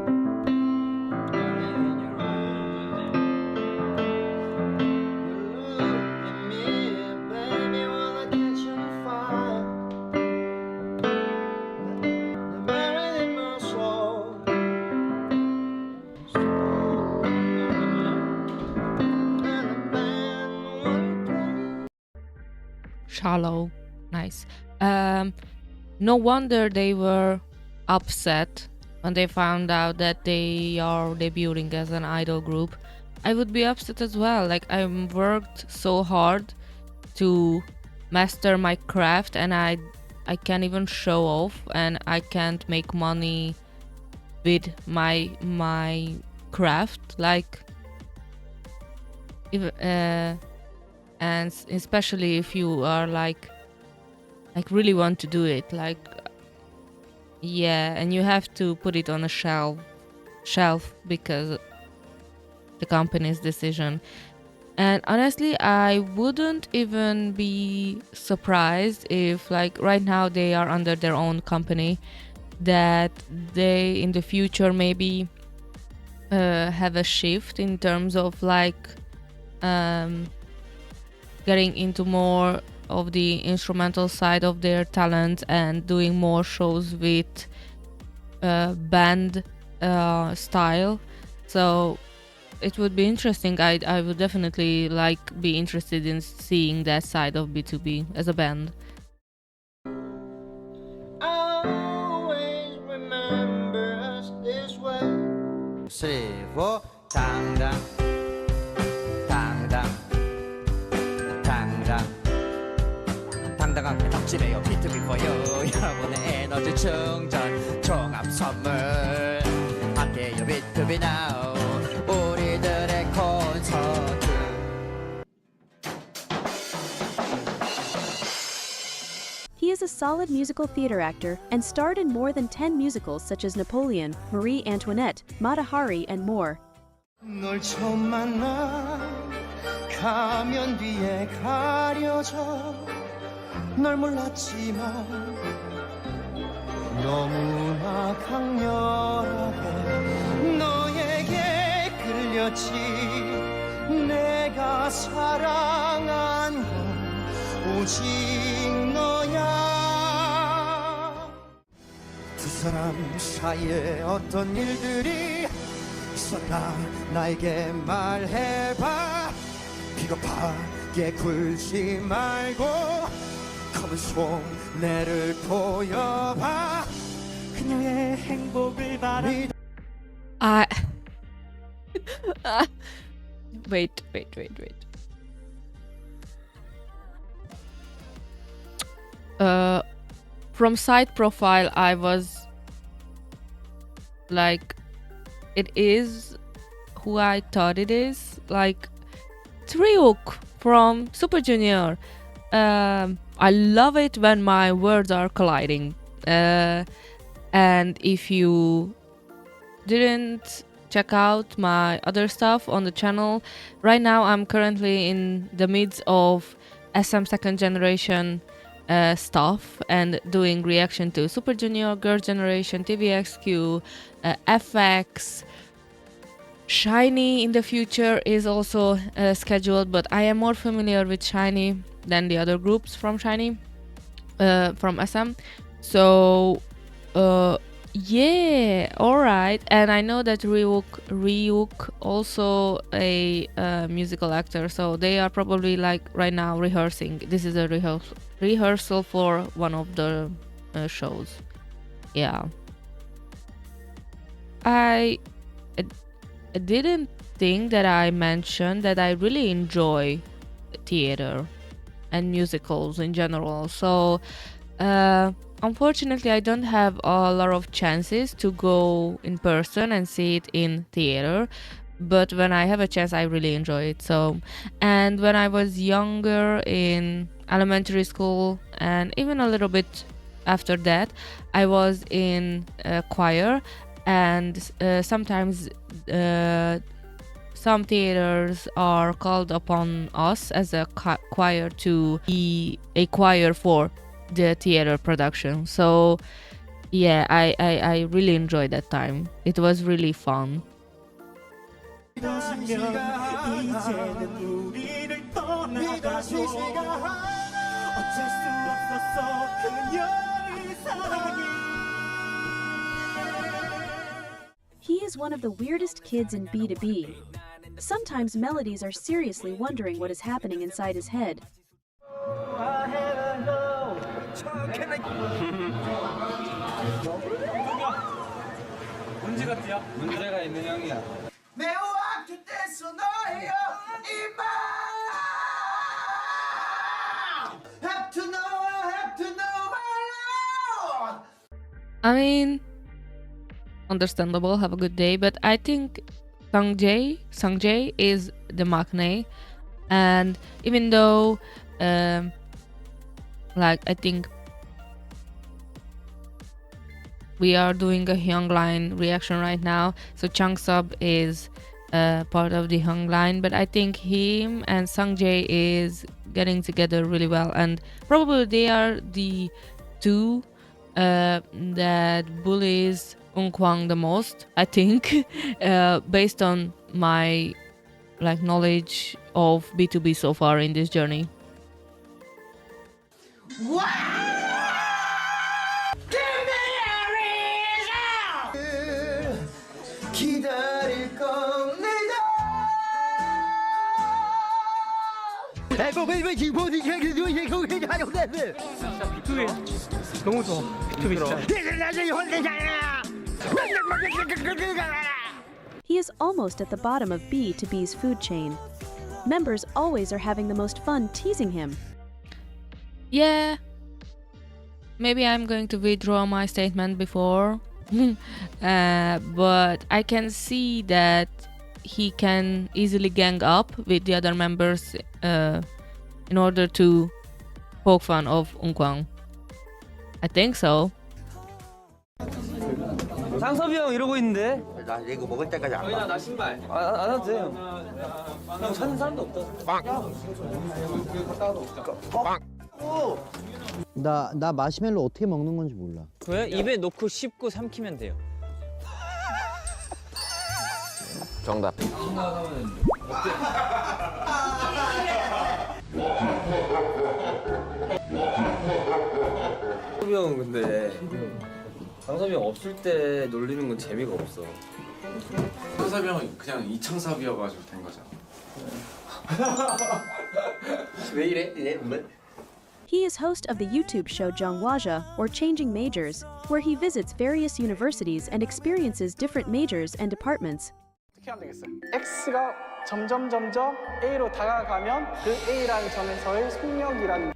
Shallow. Nice. No wonder they were upset when they found out that they are debuting as an idol group. I would be upset as well. Like, I worked so hard to master my craft and I can't even show off and I can't make money with my craft. Like, if and especially if you are like really want to do it, like, yeah, and you have to put it on a shelf because the company's decision. And honestly, I wouldn't even be surprised if, like, right now they are under their own company, that they in the future maybe have a shift in terms of like getting into more of the instrumental side of their talent and doing more shows with band style. So it would be interesting. I would definitely be interested in seeing that side of BTOB as a band. always remember us this way 3, 4 당당 당당 당당 당당하게 덕질해요 BTOB for you 여러분의 에너지 충전 종합 선물 함께해요 BTOB now 우리들의 콘서트 He is a solid musical theater actor and starred in more than 10 musicals such as Napoleon, Marie Antoinette, Mata Hari, and more. 널 처음 만나 가면 뒤에 가려져 널 몰랐지만 너무나 강렬하게 너에게 끌렸지 내가 사랑한 건 오직 너야 두 사람 사이에 어떤 일들이 있었나 나에게 말해봐 비겁하게 굴지 말고 검은 손내를 보여봐 그녀의 행복을 바라 I wait. From side profile, I was like, it is who I thought it is. Like, Ryuk from Super Junior. I love it when my words are colliding. And if you didn't check out my other stuff on the channel, right now I'm currently in the midst of SM second generation stuff and doing reaction to Super Junior, Girl Generation, TVXQ, FX. Shiny in the future is also scheduled, but I am more familiar with Shiny than the other groups from Shiny, from SM. So yeah, alright. And I know that Ryuk also a musical actor, so they are probably like right now rehearsing. This is a rehearsal for one of the shows. Yeah. I didn't think that I mentioned that I really enjoy theater and musicals in general. So unfortunately, I don't have a lot of chances to go in person and see it in theater. But when I have a chance, I really enjoy it. So, and when I was younger in elementary school and even a little bit after that, I was in a choir, and sometimes some theaters are called upon us as a choir to be a choir for the theater production. So yeah, I really enjoyed that time. It was really fun. He is one of the weirdest kids in BTOB. Sometimes melodies are seriously wondering what is happening inside his head. 문제가 있는 형이야. 매우 악취됐어 너예요 이마 Have to know my lord. I mean, understandable, have a good day, but I think Sungjae is the maknae, and even though like I think we are doing a Hyung line reaction right now, so Changsub is part of the Hyung line, but I think him and Sungjae is getting together really well, and probably they are the two that bullies Eunkwang the most, I think, based on my like knowledge of BTOB so far in this journey. 기다릴 겁니다. 너무 좋아. 비투비 진짜. He is almost at the bottom of BTOB's food chain. Members always are having the most fun teasing him. Yeah, maybe I'm going to withdraw my statement before, but I can see that he can easily gang up with the other members in order to poke fun of Eunkwang. I think so. 장섭이 형 이러고 있는데. 나 이거 먹을 때까지 안 가. 나 신발. 안 해도 돼요. 형 찾는 사람도 없다. 빵. 빵. 오. 나 마시멜로 어떻게 먹는 건지 몰라. 왜? 입에 넣고 씹고 삼키면 돼요. 정답. 상섭이 형은 근데 상섭이 형 없을 때 놀리는 건 재미가 없어. 상섭이 형은 그냥 이창섭이어가지고 된 거잖아. 왜 이래? He is host of the YouTube show Jongwaja, or Changing Majors, where he visits various universities and experiences different majors and departments. 어떻게 하면 되겠어요? X가 점점 A로 다가가면 그 A라는 점에서의 속력이라는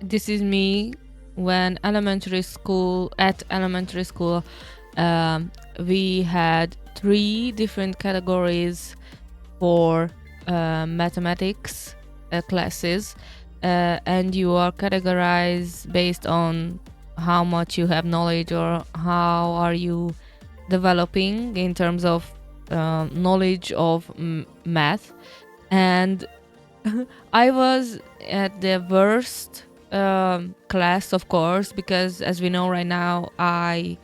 This is me when at elementary school we had 3 different categories for mathematics classes, and you are categorized based on how much you have knowledge or how are you developing in terms of knowledge of math. And I was at the worst class, of course, because as we know right now, I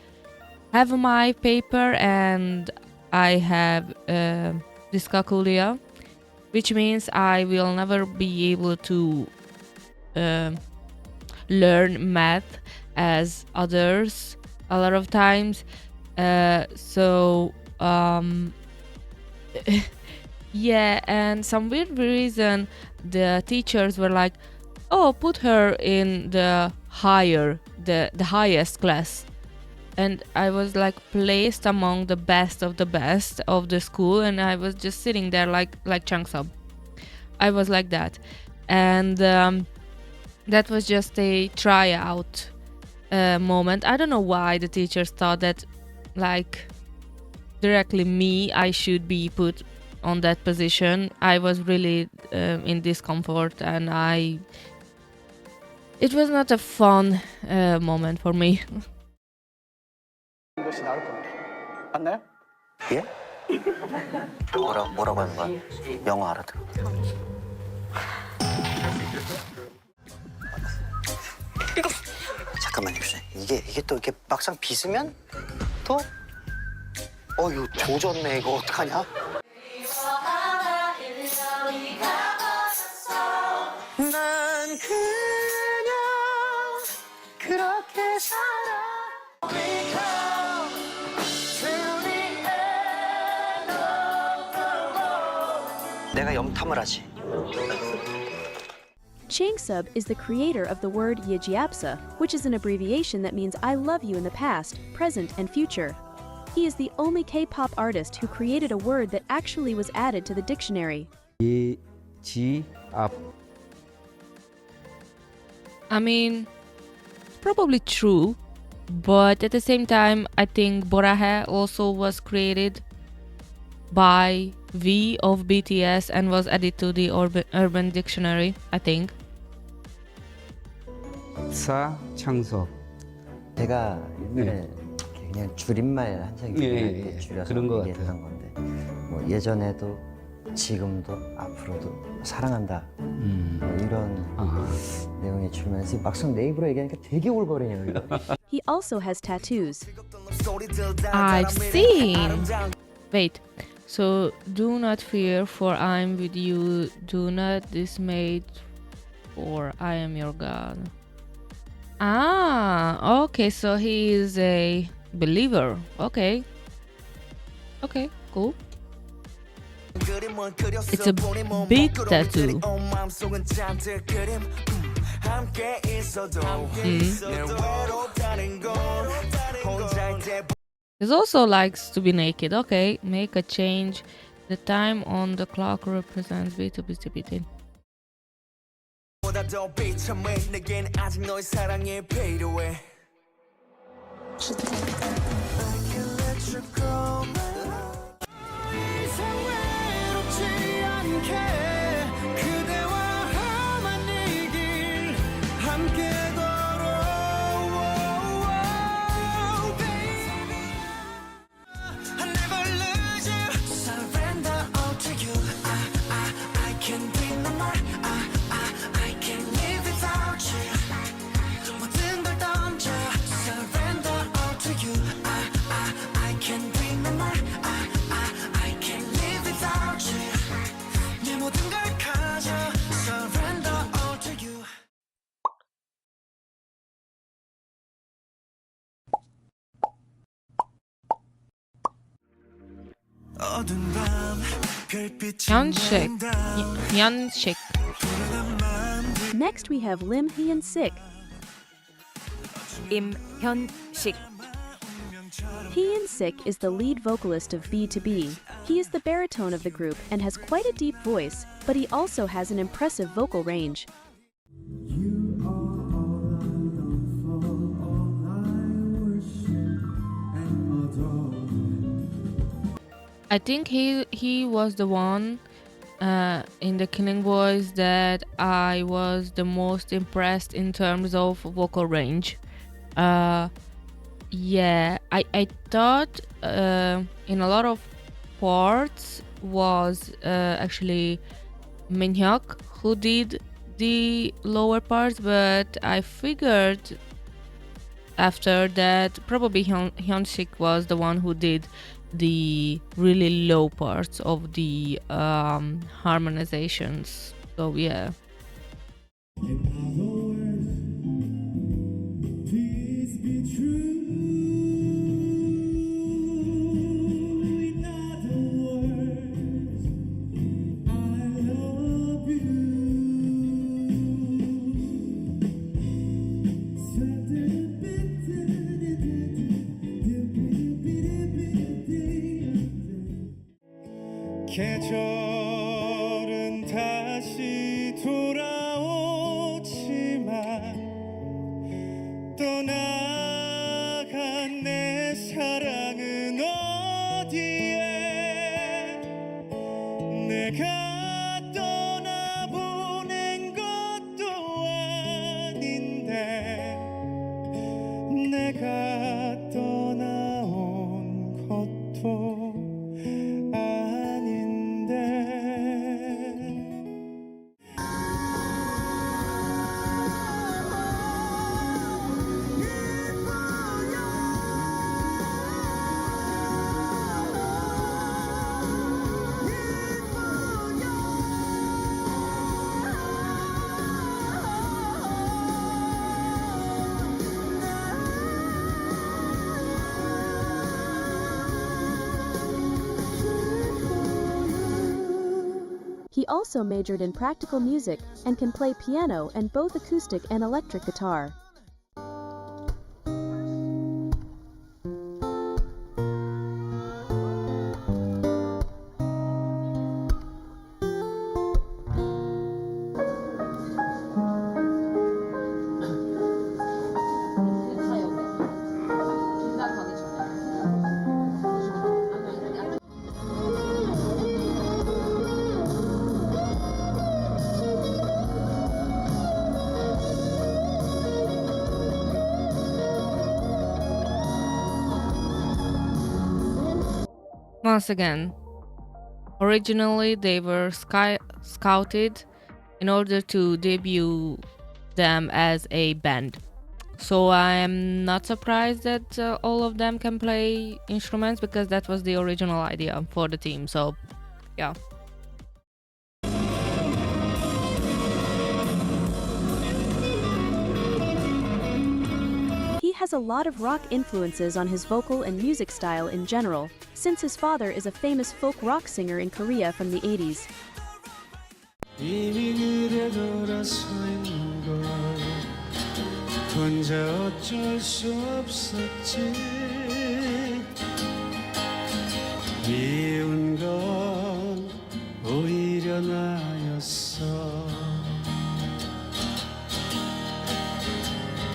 have my paper and I have dyscalculia, which means I will never be able to learn math as others a lot of times. Yeah, and some weird reason the teachers were like, oh, put her in the highest class. And I was like placed among the best of the school, and I was just sitting there like Changsub. I was like that. And that was just a tryout moment. I don't know why the teachers thought that like directly me, I should be put on that position. I was really in discomfort, and it was not a fun moment for me. 것이 나올 겁니다. 맞나요? 예? 뭐라고 하는 거야? 영어 알아들어. 잠깐만요, 이게 또 이렇게 막상 빗으면 또 이거 조졌네. 이거 어떡하냐? 난 그냥 그렇게 살아. 내가 염탐을 하지. Changsub is the creator of the word Yejiapsa, which is an abbreviation that means I love you in the past, present, and future. He is the only K-pop artist who created a word that actually was added to the dictionary. 예지압. I mean, probably true, but at the same time, I think Borahe also was created by V of BTS and was added to the Urban Dictionary, I think. 창섭. 제가 옛날에 그냥 줄임말 한 적이 있는데 줄여서 그런 것 얘기했던 건데 뭐 예전에도 지금도 앞으로도 사랑한다 뭐 이런 내용의 줄임말에서 막상 내 입으로 얘기하니까 되게 올거리네요. 이거. He also has tattoos. I've seen. Wait. So do not fear, for I am with you. Do not dismay, for I am your God. Ah, okay. So he is a believer. Okay. Okay, cool. It's a big tattoo. He also likes to be naked. Okay, make a change. The time on the clock represents BTOB CPT. I can be my I can live without you. Hyunshik. Next we have Lim Hyun-sik. 임현식. Hyun-sik is the lead vocalist of BTOB. He is the baritone of the group and has quite a deep voice, but he also has an impressive vocal range. I think he was the one in the Killing Boys that I was the most impressed in terms of vocal range. Yeah, I thought in a lot of parts was actually Minhyuk who did the lower parts, but I figured after that probably Hyunshik was the one who did the really low parts of the harmonizations. So yeah. 계절은 다시 돌아오지만 떠나간 내 사랑은 어디에 내가 떠나보낸 것도 아닌데 내가 떠나온 것도 He also majored in practical music and can play piano and both acoustic and electric guitar. Once again, originally they were scouted in order to debut them as a band. So I am not surprised that all of them can play instruments because that was the original idea for the team. So yeah. He has a lot of rock influences on his vocal and music style in general, since his father is a famous folk rock singer in Korea from the 80s. 이미 그래 돌아서 있는 걸 혼자 어쩔 수 없었지 미운 건 오히려 나였어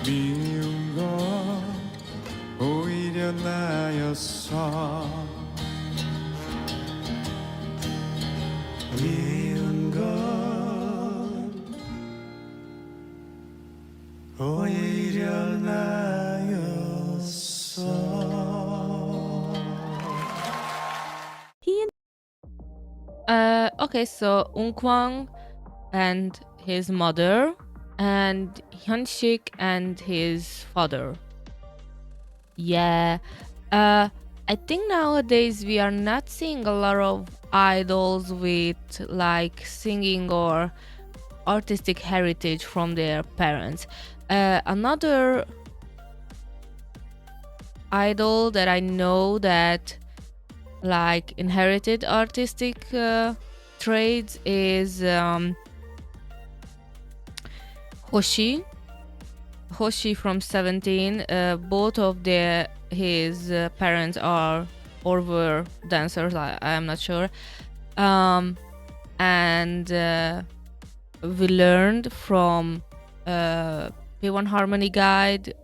미운 건 오히려 나였어 미운 건 오히려 나였어. Okay, so Unkwang and his mother, and Hyunshik and his father. Yeah, I think nowadays we are not seeing a lot of idols with like singing or artistic heritage from their parents. Another idol that I know that like inherited artistic traits is Hoshi from 17. Both of his parents are or were dancers. I am not sure. And we learned from P1 Harmony Guide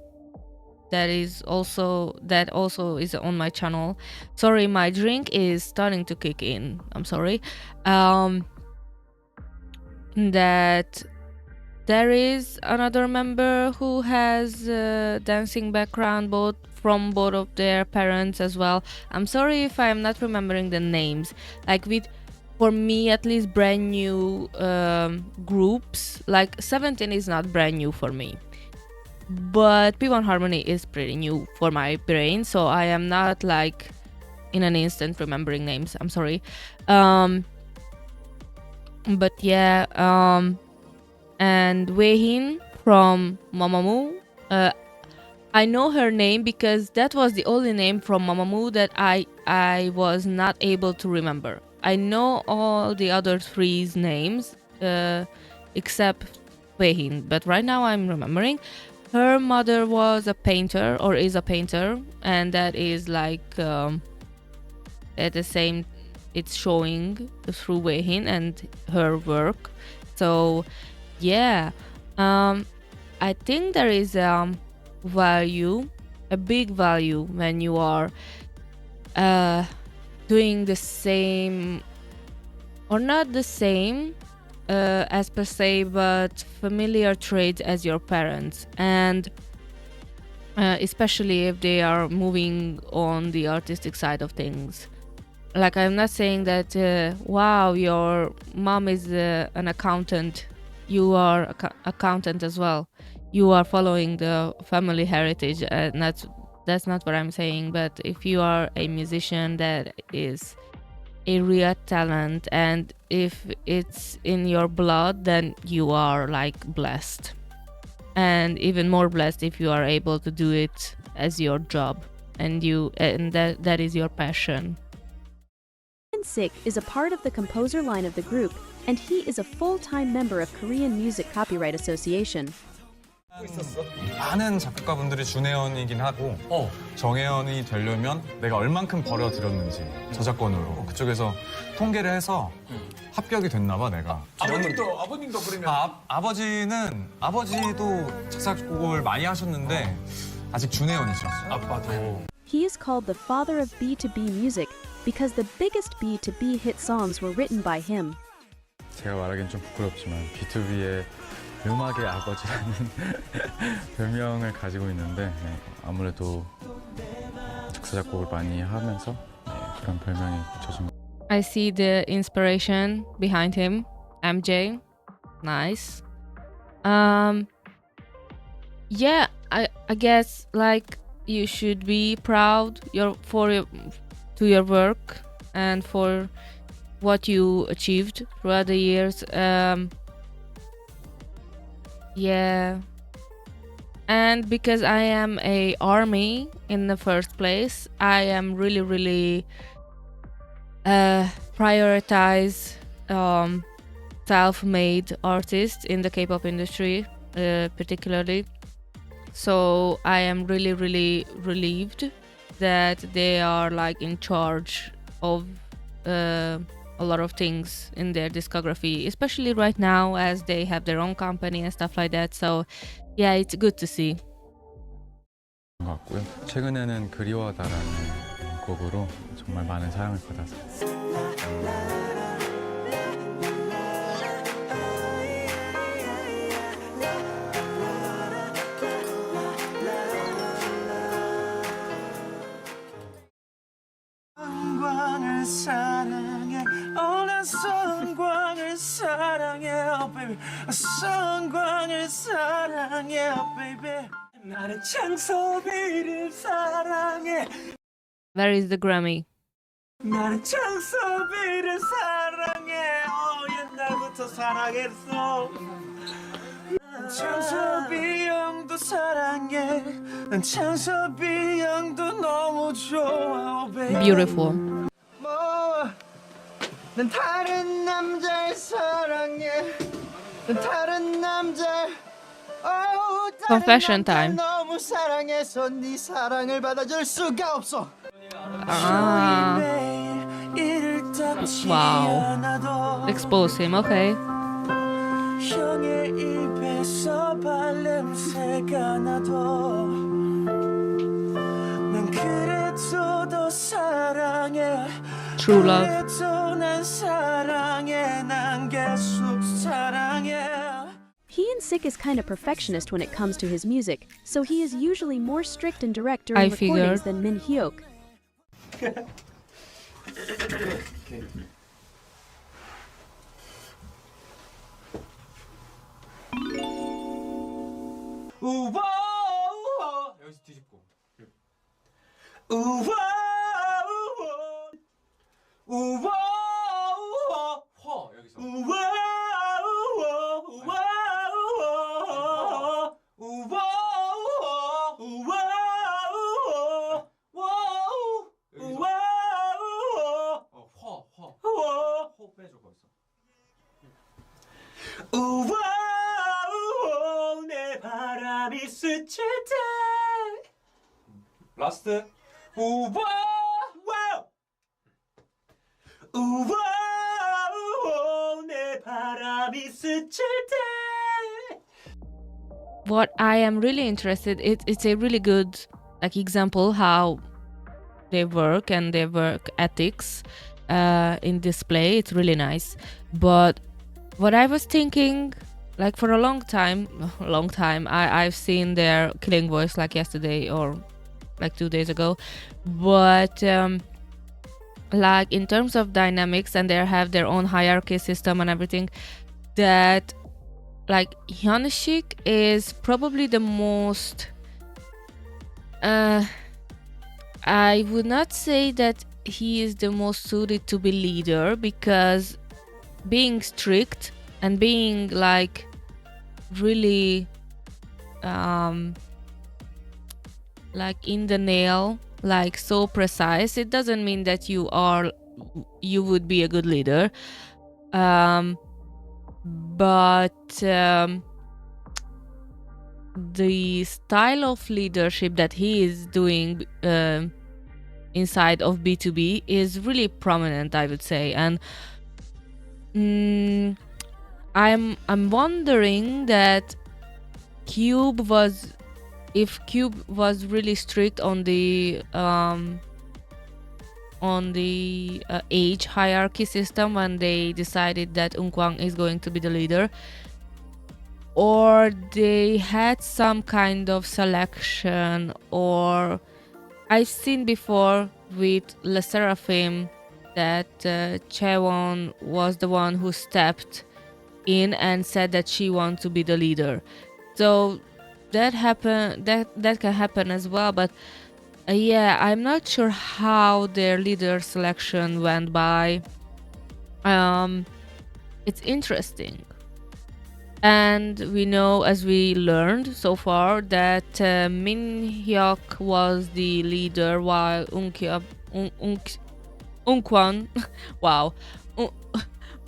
that also is on my channel. Sorry, my drink is starting to kick in. I'm sorry. That there is another member who has dancing background from both of their parents as well. I'm sorry if I'm not remembering the names. Like for me at least, brand new groups, like 17 is not brand new for me. But P1 Harmony is pretty new for my brain, so I am not like in an instant remembering names. I'm sorry. But yeah, and Wei-hin from Mamamoo. I know her name because that was the only name from Mamamoo that I was not able to remember. I know all the other three's names except Wei-hin, but right now I'm remembering. Her mother was a painter or is a painter, and that is like at the same, it's showing through Wei-hin and her work. So yeah, I think there is value, a big value when you are doing the same, or not the same as per se, but familiar traits as your parents, and especially if they are moving on the artistic side of things. Like, I'm not saying that wow, your mom is an accountant, you are accountant as well, you are following the family heritage, and that's not what I'm saying. But if you are a musician that is a real talent, and if it's in your blood, then you are like blessed, and even more blessed if you are able to do it as your job, and that is your passion. Sik is a part of the composer line of the group, and he is a full-time member of Korean Music Copyright Association. 많은 작곡가분들이 준혜연이긴 하고 정혜연이 되려면 내가 얼만큼 벌어들였는지 저작권으로 그쪽에서 통계를 해서 합격이 됐나 봐 내가. 아버님도 그러면 아버지도 작사곡을 많이 하셨는데 아직 준혜연이죠. 아빠도. He is called the father of B2B music because the biggest B2B hit songs were written by him. 제가 말하기는 좀 부끄럽지만 B2B의 음악의 아버지라는 별명을 가지고 있는데 아무래도 작사 작곡을 많이 하면서 그런 별명이 붙여진 것 같아요. I see the inspiration behind him. MJ, nice. Yeah, I guess like you should be proud to your work and for what you achieved throughout the years. Yeah, and because I am a army in the first place, I am really prioritize self-made artists in the K-pop industry, particularly. So I am really relieved that they are like in charge of a lot of things in their discography, especially right now as they have their own company and stuff like that. So yeah, it's good to see. 것 같고요. 최근에는 그리워하다라는 곡으로 정말 많은 사랑을 받아서. 성광을 사랑해, 난 성광을 사랑해, baby. 성광을 사랑해, baby. 나는 창섭이를 사랑해. Where is the Grammy? 나는 창섭이를 사랑해. 옛날부터 사랑했어. 난 창섭이 형도 사랑해. 난 창섭이 형도 너무 좋아, baby. Beautiful. 난 다른 남자를 사랑해. 난 다른 남자를 Confession time. 너무 사랑해서 네 사랑을 받아줄 수가 없어. Ah. Wow. Expose him, okay. 형의 입에서 발냄새가 나도 난 그래도 더 사랑해. True love. 그래도 난 사랑해. 난 계속 사랑해. He and Sick is kind of perfectionist when it comes to his music, so he is usually more strict and direct during I recordings figured. than Min Hyuk. 우와 우와 여기서 뒤집고 우와 우와 우와 우와 허 여기서 우와 우와 우와 우와 우와 우와 우와 우와 우와 허 빼줘 거기서 우와 우와 내 바람이 스칠 때 라스트 우와 우와 우와 우와 내 바람이 스칠 때 What I am really interested, it's a really good like example how they work and their work ethics in display. It's really nice. But what I was thinking, like for a long time, I've seen their killing voice like yesterday or like 2 days ago. But like in terms of dynamics, and they have their own hierarchy system and everything, that like Hyunshik is probably the most I would not say that he is the most suited to be leader, because being strict and being like really like in the nail, like so precise, it doesn't mean that you would be a good leader. But the style of leadership that he is doing inside of BTOB is really prominent, I would say. And I'm wondering that if Cube was really strict on the age hierarchy system when they decided that Eunkwang is going to be the leader, or they had some kind of selection. Or I've seen before with Le Seraphim that Chaewon was the one who stepped in and said that she wants to be the leader. So that can happen as well. But yeah, I'm not sure how their leader selection went by. It's interesting. And we know, as we learned so far, that Min Hyuk was the leader while Eunkwang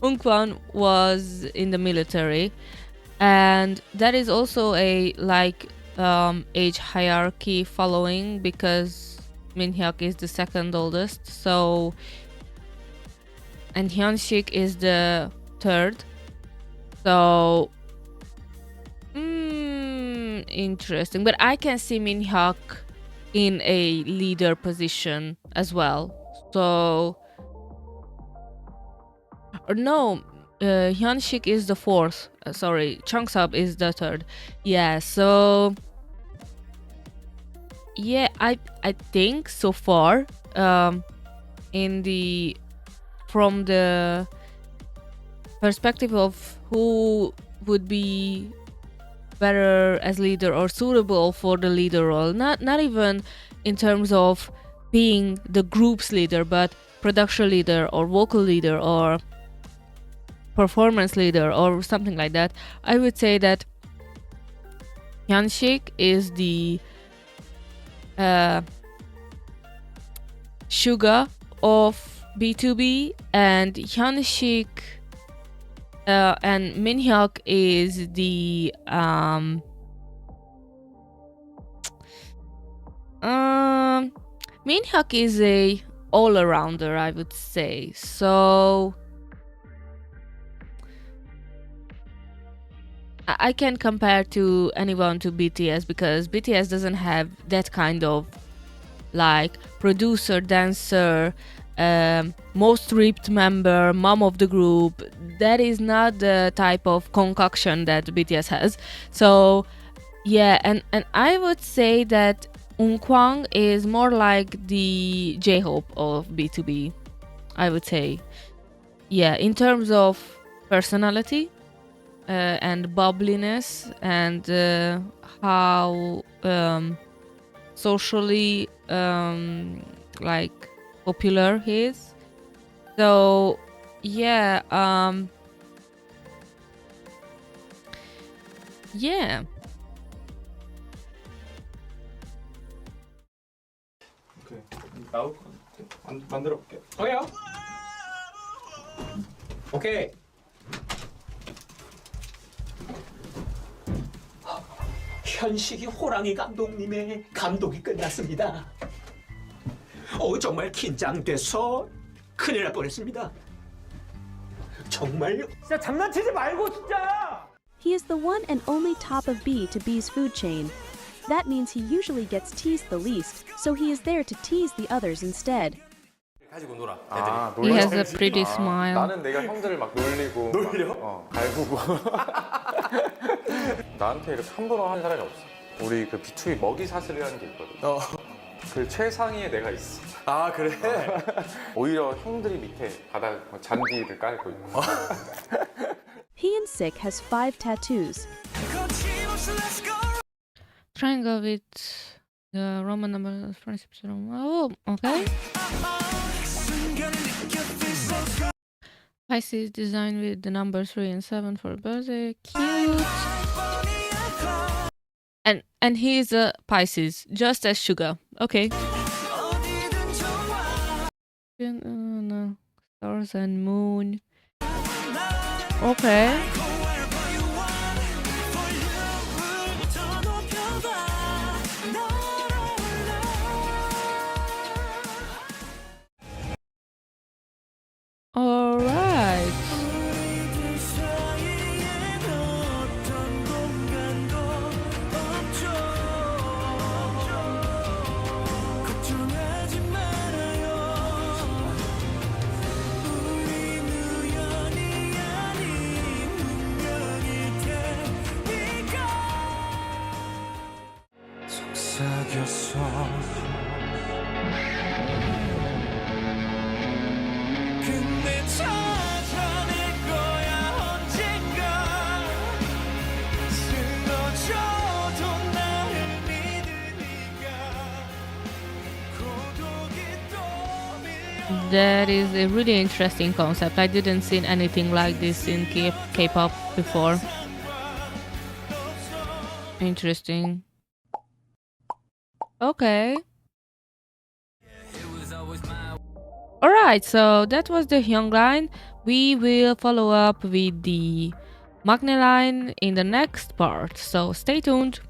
Eunkwang was in the military. And that is also a like age hierarchy following, because Min Hyuk is the second oldest, so, and Hyunshik is the third. So interesting. But I can see Min Hyuk in a leader position as well. So, or no, Hyunshik is the fourth. Sorry, Changsub is the third. Yeah, so yeah, I think so far, from the perspective of who would be better as leader or suitable for the leader role, not even in terms of being the group's leader, but production leader or vocal leader or performance leader or something like that, I would say that Hyunshik is the sugar of B2B, and Hyunshik and Minhyuk is the Minhyuk is a all-arounder, I would say. So I can't compare to anyone to BTS because BTS doesn't have that kind of like producer, dancer, most ripped member, mom of the group. That is not the type of concoction that BTS has. So yeah, and I would say that Unkwang is more like the J-Hope of B2B, I would say. Yeah, in terms of personality and bubbliness and how socially like popular he is. So yeah, yeah. 오케이. 나올 것 같아. 만들어 볼게. 오케이요. 오케이. 현식이 호랑이 감독님의 감독이 끝났습니다. 정말 긴장돼서 큰일 날 뻔했습니다. 정말요? 진짜 장난치지 말고 진짜. He is the one and only top of B to B's food chain. That means he usually gets teased the least, so he is there to tease the others instead. 가지고 놀아. He has a pretty smile. 나는 내가 형들을 막 놀리고 놀려? 막, 갈구고 나한테 이렇게 함부로 하는 사람이 없어. 우리 그 B2B 먹이 사슬이라는 게 있거든. 그 최상위에 내가 있어. 아 그래? 오히려 형들이 밑에 바닥 잔디를 깔고 있고. Hyunsik has 5 tattoos. Triangle with the Roman number friendships. Oh, okay. Pisces design with the number 3 and 7 for birthday. Cute. And he is a Pisces, just as Suga. Okay. No. Stars and moon. Okay. All right. 근데 찾아낼 거야 언젠가 쓰러져도 나를 믿으니까 고독이 또 밀려 That is a really interesting concept. I didn't see anything like this in K-pop before. Interesting. Okay. Alright, so that was the Hyung line. We will follow up with the Magne line in the next part, so stay tuned.